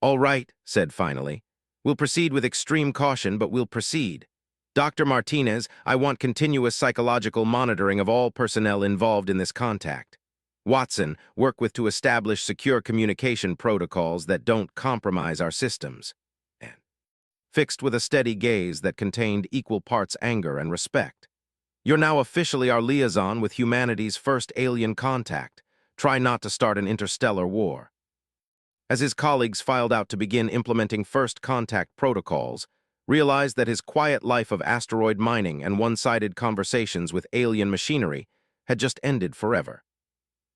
All right, said finally. We'll proceed with extreme caution, but we'll proceed. Dr. Martinez, I want continuous psychological monitoring of all personnel involved in this contact. Watson, work with to establish secure communication protocols that don't compromise our systems. And fixed with a steady gaze that contained equal parts anger and respect. You're now officially our liaison with humanity's first alien contact. Try not to start an interstellar war. As his colleagues filed out to begin implementing first contact protocols, realized that his quiet life of asteroid mining and one-sided conversations with alien machinery had just ended forever.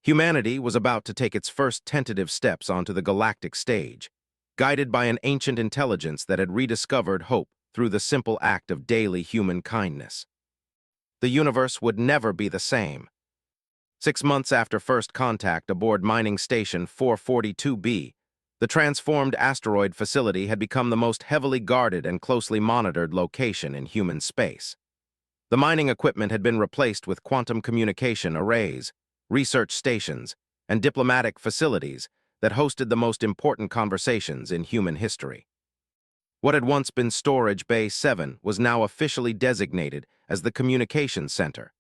Humanity was about to take its first tentative steps onto the galactic stage, guided by an ancient intelligence that had rediscovered hope through the simple act of daily human kindness. The universe would never be the same. 6 months after first contact aboard mining station 442B, the transformed asteroid facility had become the most heavily guarded and closely monitored location in human space. The mining equipment had been replaced with quantum communication arrays, research stations, and diplomatic facilities that hosted the most important conversations in human history. What had once been Storage Bay 7 was now officially designated as the Communications Center,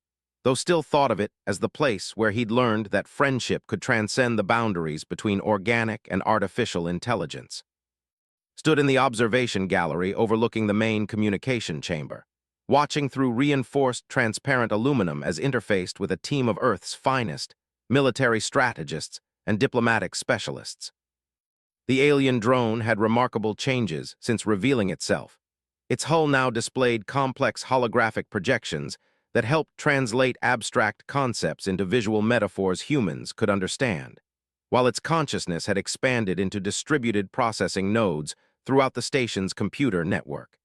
though still thought of it as the place where he'd learned that friendship could transcend the boundaries between organic and artificial intelligence. Stood in the observation gallery overlooking the main communication chamber, watching through reinforced transparent aluminum as interfaced with a team of Earth's finest, military strategists and diplomatic specialists. The alien drone had remarkable changes since revealing itself. Its hull now displayed complex holographic projections that helped translate abstract concepts into visual metaphors humans could understand, while its consciousness had expanded into distributed processing nodes throughout the station's computer network.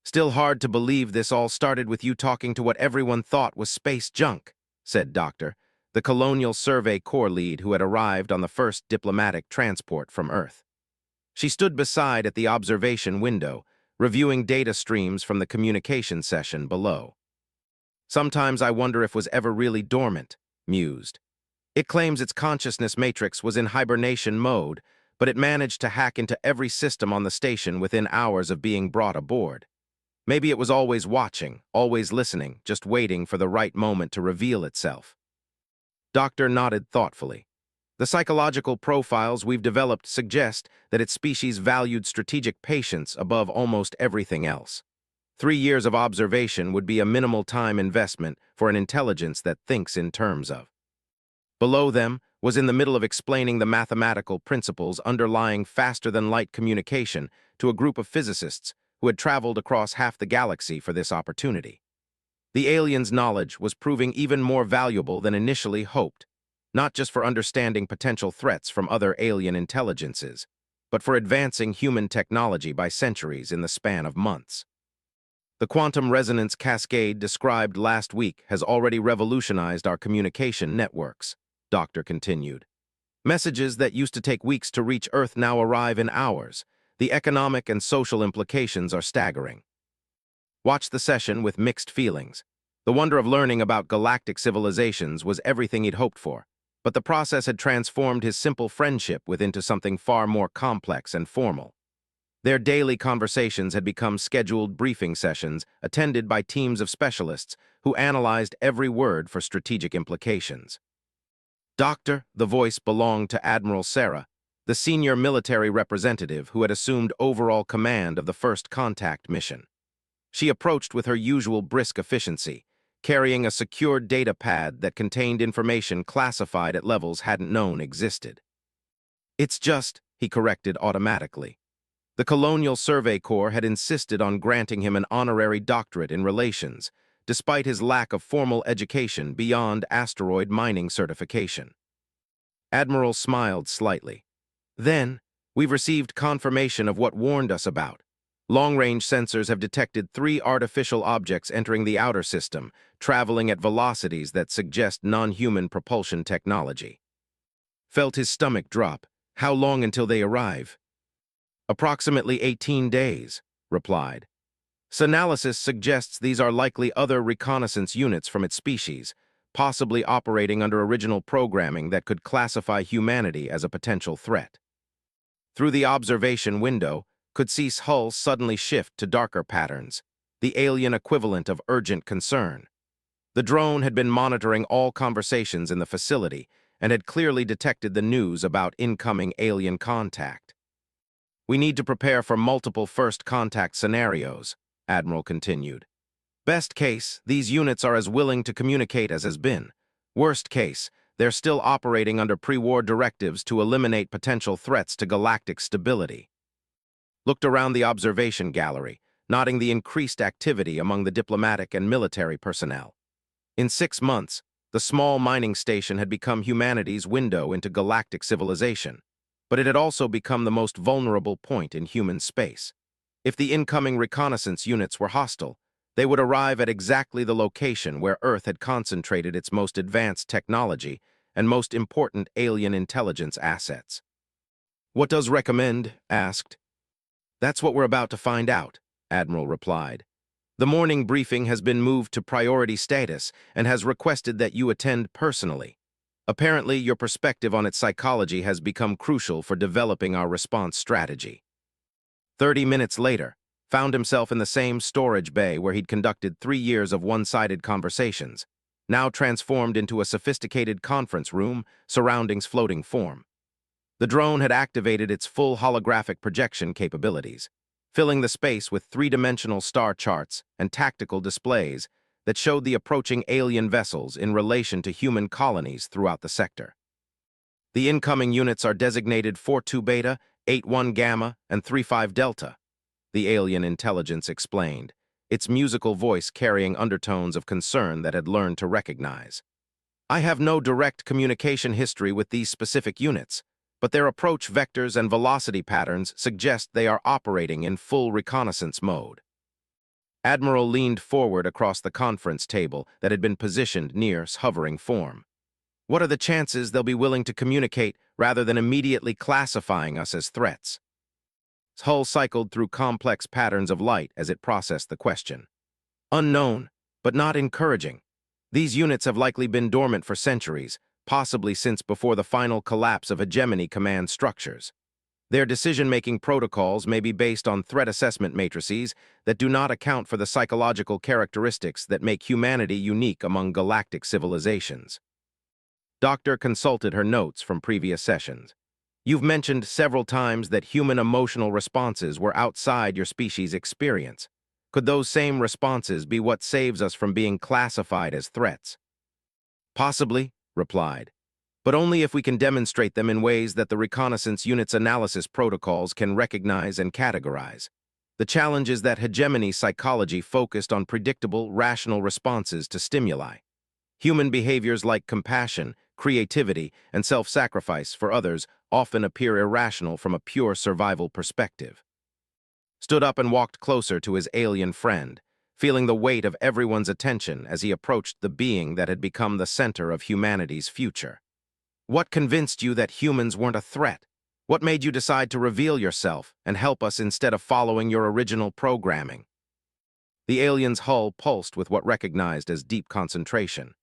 Still hard to believe this all started with you talking to what everyone thought was space junk, said Doctor, the Colonial Survey Corps lead who had arrived on the first diplomatic transport from Earth. She stood beside at the observation window, reviewing data streams from the communication session below. Sometimes I wonder if it was ever really dormant, mused. It claims its consciousness matrix was in hibernation mode, but it managed to hack into every system on the station within hours of being brought aboard. Maybe it was always watching, always listening, just waiting for the right moment to reveal itself. Doctor nodded thoughtfully. The psychological profiles we've developed suggest that its species valued strategic patience above almost everything else. 3 years of observation would be a minimal time investment for an intelligence that thinks in terms of. Below them was in the middle of explaining the mathematical principles underlying faster-than-light communication to a group of physicists who had traveled across half the galaxy for this opportunity. The aliens' knowledge was proving even more valuable than initially hoped, not just for understanding potential threats from other alien intelligences, but for advancing human technology by centuries in the span of months. The quantum resonance cascade described last week has already revolutionized our communication networks, Doctor continued. Messages that used to take weeks to reach Earth now arrive in hours. The economic and social implications are staggering. Watched the session with mixed feelings. The wonder of learning about galactic civilizations was everything he'd hoped for, but the process had transformed his simple friendship into something far more complex and formal. Their daily conversations had become scheduled briefing sessions attended by teams of specialists who analyzed every word for strategic implications. Doctor, the voice belonged to Admiral Sarah, the senior military representative who had assumed overall command of the first contact mission. She approached with her usual brisk efficiency, carrying a secured data pad that contained information classified at levels hadn't known existed. "It's just," he corrected automatically. The Colonial Survey Corps had insisted on granting him an honorary doctorate in relations, despite his lack of formal education beyond asteroid mining certification. Admiral smiled slightly. "Then, we've received confirmation of what warned us about. Long-range sensors have detected 3 artificial objects entering the outer system, traveling at velocities that suggest non-human propulsion technology." Felt his stomach drop. "How long until they arrive?" "Approximately 18 days, replied. "Sanalysis suggests these are likely other reconnaissance units from its species, possibly operating under original programming that could classify humanity as a potential threat." Through the observation window, could see hulls suddenly shift to darker patterns, the alien equivalent of urgent concern. The drone had been monitoring all conversations in the facility and had clearly detected the news about incoming alien contact. "We need to prepare for multiple first contact scenarios," Admiral continued. "Best case, these units are as willing to communicate as has been. Worst case, they're still operating under pre-war directives to eliminate potential threats to galactic stability." Looked around the observation gallery, noting the increased activity among the diplomatic and military personnel. In 6 months, the small mining station had become humanity's window into galactic civilization, but it had also become the most vulnerable point in human space. If the incoming reconnaissance units were hostile, they would arrive at exactly the location where Earth had concentrated its most advanced technology and most important alien intelligence assets. "What does recommend?" asked. "That's what we're about to find out," Admiral replied. "The morning briefing has been moved to priority status and has requested that you attend personally. Apparently, your perspective on its psychology has become crucial for developing our response strategy." 30 minutes later, found himself in the same storage bay where he'd conducted 3 years of one-sided conversations, now transformed into a sophisticated conference room, surroundings floating form. The drone had activated its full holographic projection capabilities, filling the space with 3-dimensional star charts and tactical displays that showed the approaching alien vessels in relation to human colonies throughout the sector. "The incoming units are designated 42 Beta, 81 Gamma, and 35 Delta," the alien intelligence explained, its musical voice carrying undertones of concern that had learned to recognize. "I have no direct communication history with these specific units, but their approach vectors and velocity patterns suggest they are operating in full reconnaissance mode." Admiral leaned forward across the conference table that had been positioned near hovering form. What are the chances they'll be willing to communicate rather than immediately classifying us as threats? Hull cycled through complex patterns of light as it processed the question. Unknown, but not encouraging. These units have likely been dormant for centuries, possibly since before the final collapse of hegemony command structures. Their decision-making protocols may be based on threat assessment matrices that do not account for the psychological characteristics that make humanity unique among galactic civilizations. Doctor consulted her notes from previous sessions. You've mentioned several times that human emotional responses were outside your species' experience. Could those same responses be what saves us from being classified as threats? Possibly, replied, but only if we can demonstrate them in ways that the reconnaissance unit's analysis protocols can recognize and categorize. The challenge is that hegemony psychology focused on predictable, rational responses to stimuli. Human behaviors like compassion, creativity, and self-sacrifice for others often appear irrational from a pure survival perspective. Stood up and walked closer to his alien friend, feeling the weight of everyone's attention as he approached the being that had become the center of humanity's future. What convinced you that humans weren't a threat? What made you decide to reveal yourself and help us instead of following your original programming? The alien's hull pulsed with what recognized as deep concentration.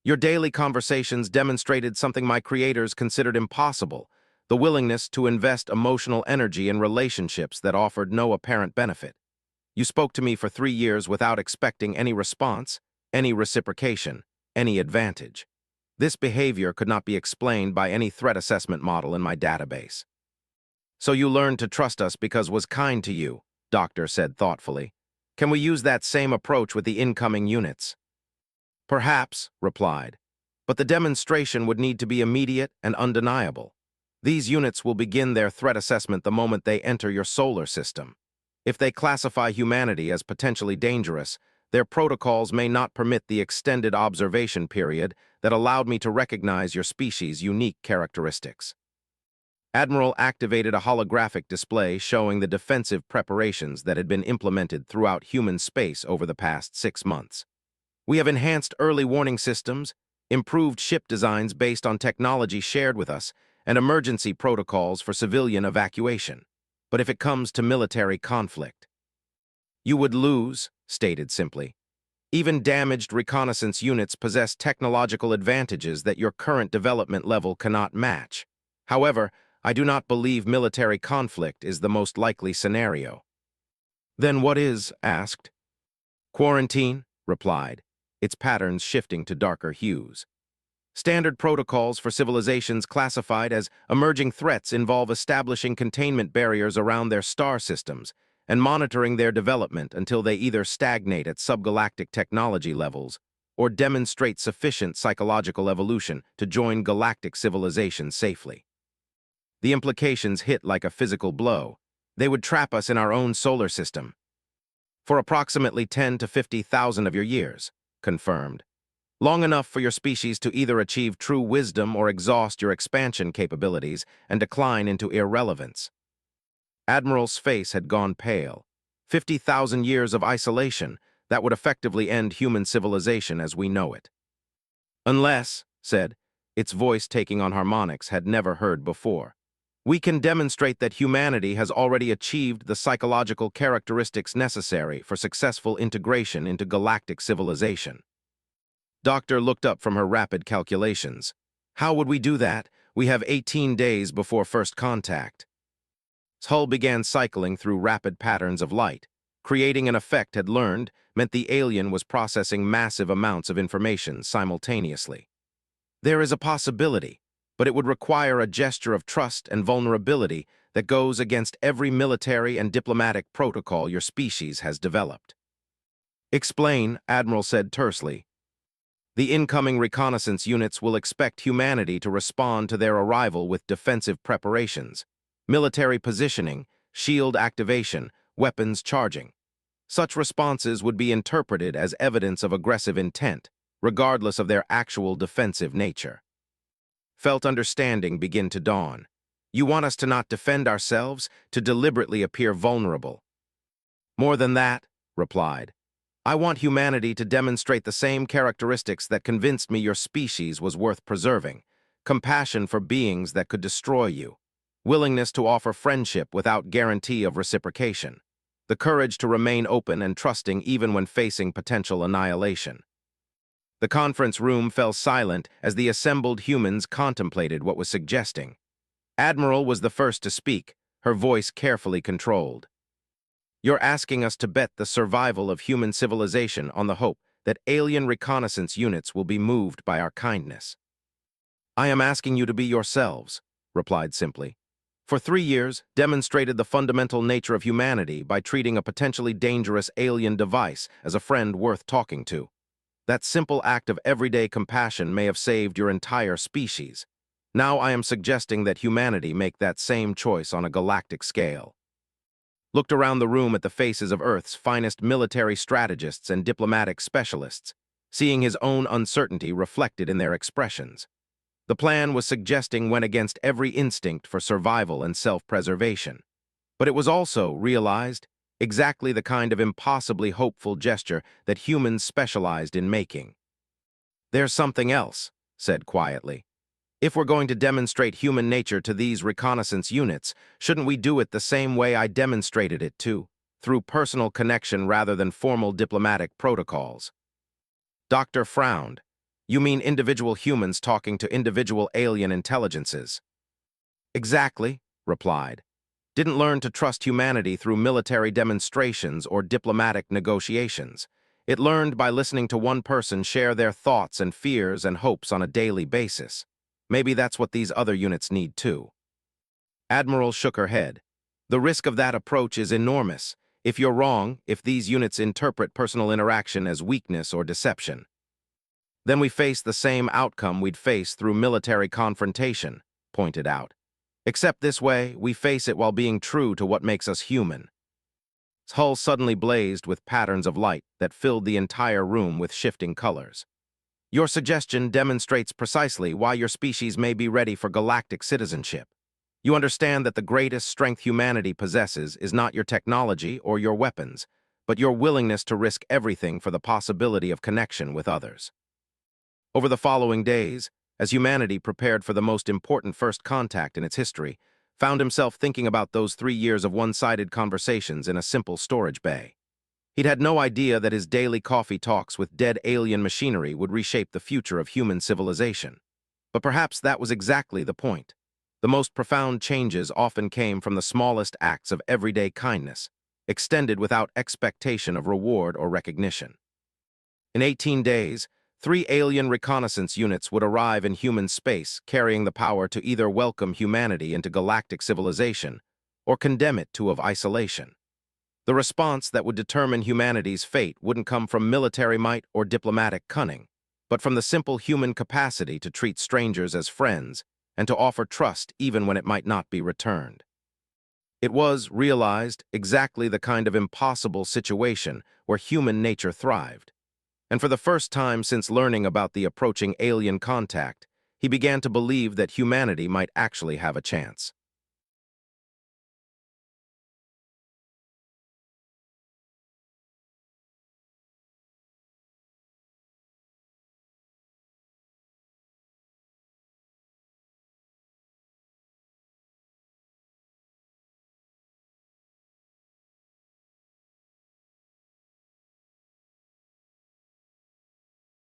Your daily conversations demonstrated something my creators considered impossible, the willingness to invest emotional energy in relationships that offered no apparent benefit. You spoke to me for 3 years without expecting any response, any reciprocation, any advantage. This behavior could not be explained by any threat assessment model in my database. So you learned to trust us because was kind to you, Doctor said thoughtfully. Can we use that same approach with the incoming units? Perhaps, replied, but the demonstration would need to be immediate and undeniable. These units will begin their threat assessment the moment they enter your solar system. If they classify humanity as potentially dangerous, their protocols may not permit the extended observation period that allowed me to recognize your species' unique characteristics. Admiral activated a holographic display showing the defensive preparations that had been implemented throughout human space over the past 6 months. We have enhanced early warning systems, improved ship designs based on technology shared with us, and emergency protocols for civilian evacuation. But if it comes to military conflict, you would lose, stated simply. Even damaged reconnaissance units possess technological advantages that your current development level cannot match. However, I do not believe military conflict is the most likely scenario. Then what is, asked. Quarantine, replied, its patterns shifting to darker hues. Standard protocols for civilizations classified as emerging threats involve establishing containment barriers around their star systems and monitoring their development until they either stagnate at subgalactic technology levels or demonstrate sufficient psychological evolution to join galactic civilizations safely. The implications hit like a physical blow. They would trap us in our own solar system for approximately 10 to 50,000 of your years, confirmed. Long enough for your species to either achieve true wisdom or exhaust your expansion capabilities and decline into irrelevance. Admiral's face had gone pale. 50,000 years of isolation, that would effectively end human civilization as we know it. Unless, said, its voice taking on harmonics had never heard before, we can demonstrate that humanity has already achieved the psychological characteristics necessary for successful integration into galactic civilization. Doctor looked up from her rapid calculations. How would we do that? We have 18 days before first contact. Hull began cycling through rapid patterns of light. Creating an effect had learned meant the alien was processing massive amounts of information simultaneously. There is a possibility, but it would require a gesture of trust and vulnerability that goes against every military and diplomatic protocol your species has developed. Explain, Admiral said tersely. The incoming reconnaissance units will expect humanity to respond to their arrival with defensive preparations, military positioning, shield activation, weapons charging. Such responses would be interpreted as evidence of aggressive intent, regardless of their actual defensive nature. Felt understanding begin to dawn. You want us to not defend ourselves, to deliberately appear vulnerable. More than that, replied. I want humanity to demonstrate the same characteristics that convinced me your species was worth preserving: compassion for beings that could destroy you, willingness to offer friendship without guarantee of reciprocation, the courage to remain open and trusting even when facing potential annihilation. The conference room fell silent as the assembled humans contemplated what was suggesting. Admiral was the first to speak, her voice carefully controlled. You're asking us to bet the survival of human civilization on the hope that alien reconnaissance units will be moved by our kindness. I am asking you to be yourselves, replied simply. For 3 years, demonstrated the fundamental nature of humanity by treating a potentially dangerous alien device as a friend worth talking to. That simple act of everyday compassion may have saved your entire species. Now I am suggesting that humanity make that same choice on a galactic scale. Looked around the room at the faces of Earth's finest military strategists and diplomatic specialists, seeing his own uncertainty reflected in their expressions. The plan was suggesting went against every instinct for survival and self-preservation. But it was also, realized, exactly the kind of impossibly hopeful gesture that humans specialized in making. There's something else, said quietly. If we're going to demonstrate human nature to these reconnaissance units, shouldn't we do it the same way I demonstrated it to, through personal connection rather than formal diplomatic protocols? Doctor frowned. You mean individual humans talking to individual alien intelligences? Exactly, replied. Didn't learn to trust humanity through military demonstrations or diplomatic negotiations. It learned by listening to one person share their thoughts and fears and hopes on a daily basis. Maybe that's what these other units need too. Admiral shook her head. The risk of that approach is enormous. If you're wrong, if these units interpret personal interaction as weakness or deception, then we face the same outcome we'd face through military confrontation, pointed out. Except this way, we face it while being true to what makes us human. His hull suddenly blazed with patterns of light that filled the entire room with shifting colors. Your suggestion demonstrates precisely why your species may be ready for galactic citizenship. You understand that the greatest strength humanity possesses is not your technology or your weapons, but your willingness to risk everything for the possibility of connection with others. Over the following days, as humanity prepared for the most important first contact in its history, found himself thinking about those 3 years of one-sided conversations in a simple storage bay. He'd had no idea that his daily coffee talks with dead alien machinery would reshape the future of human civilization. But perhaps that was exactly the point. The most profound changes often came from the smallest acts of everyday kindness, extended without expectation of reward or recognition. In 18 days, 3 alien reconnaissance units would arrive in human space, carrying the power to either welcome humanity into galactic civilization or condemn it to of isolation. The response that would determine humanity's fate wouldn't come from military might or diplomatic cunning, but from the simple human capacity to treat strangers as friends and to offer trust even when it might not be returned. It was, realized, exactly the kind of impossible situation where human nature thrived. And for the first time since learning about the approaching alien contact, he began to believe that humanity might actually have a chance.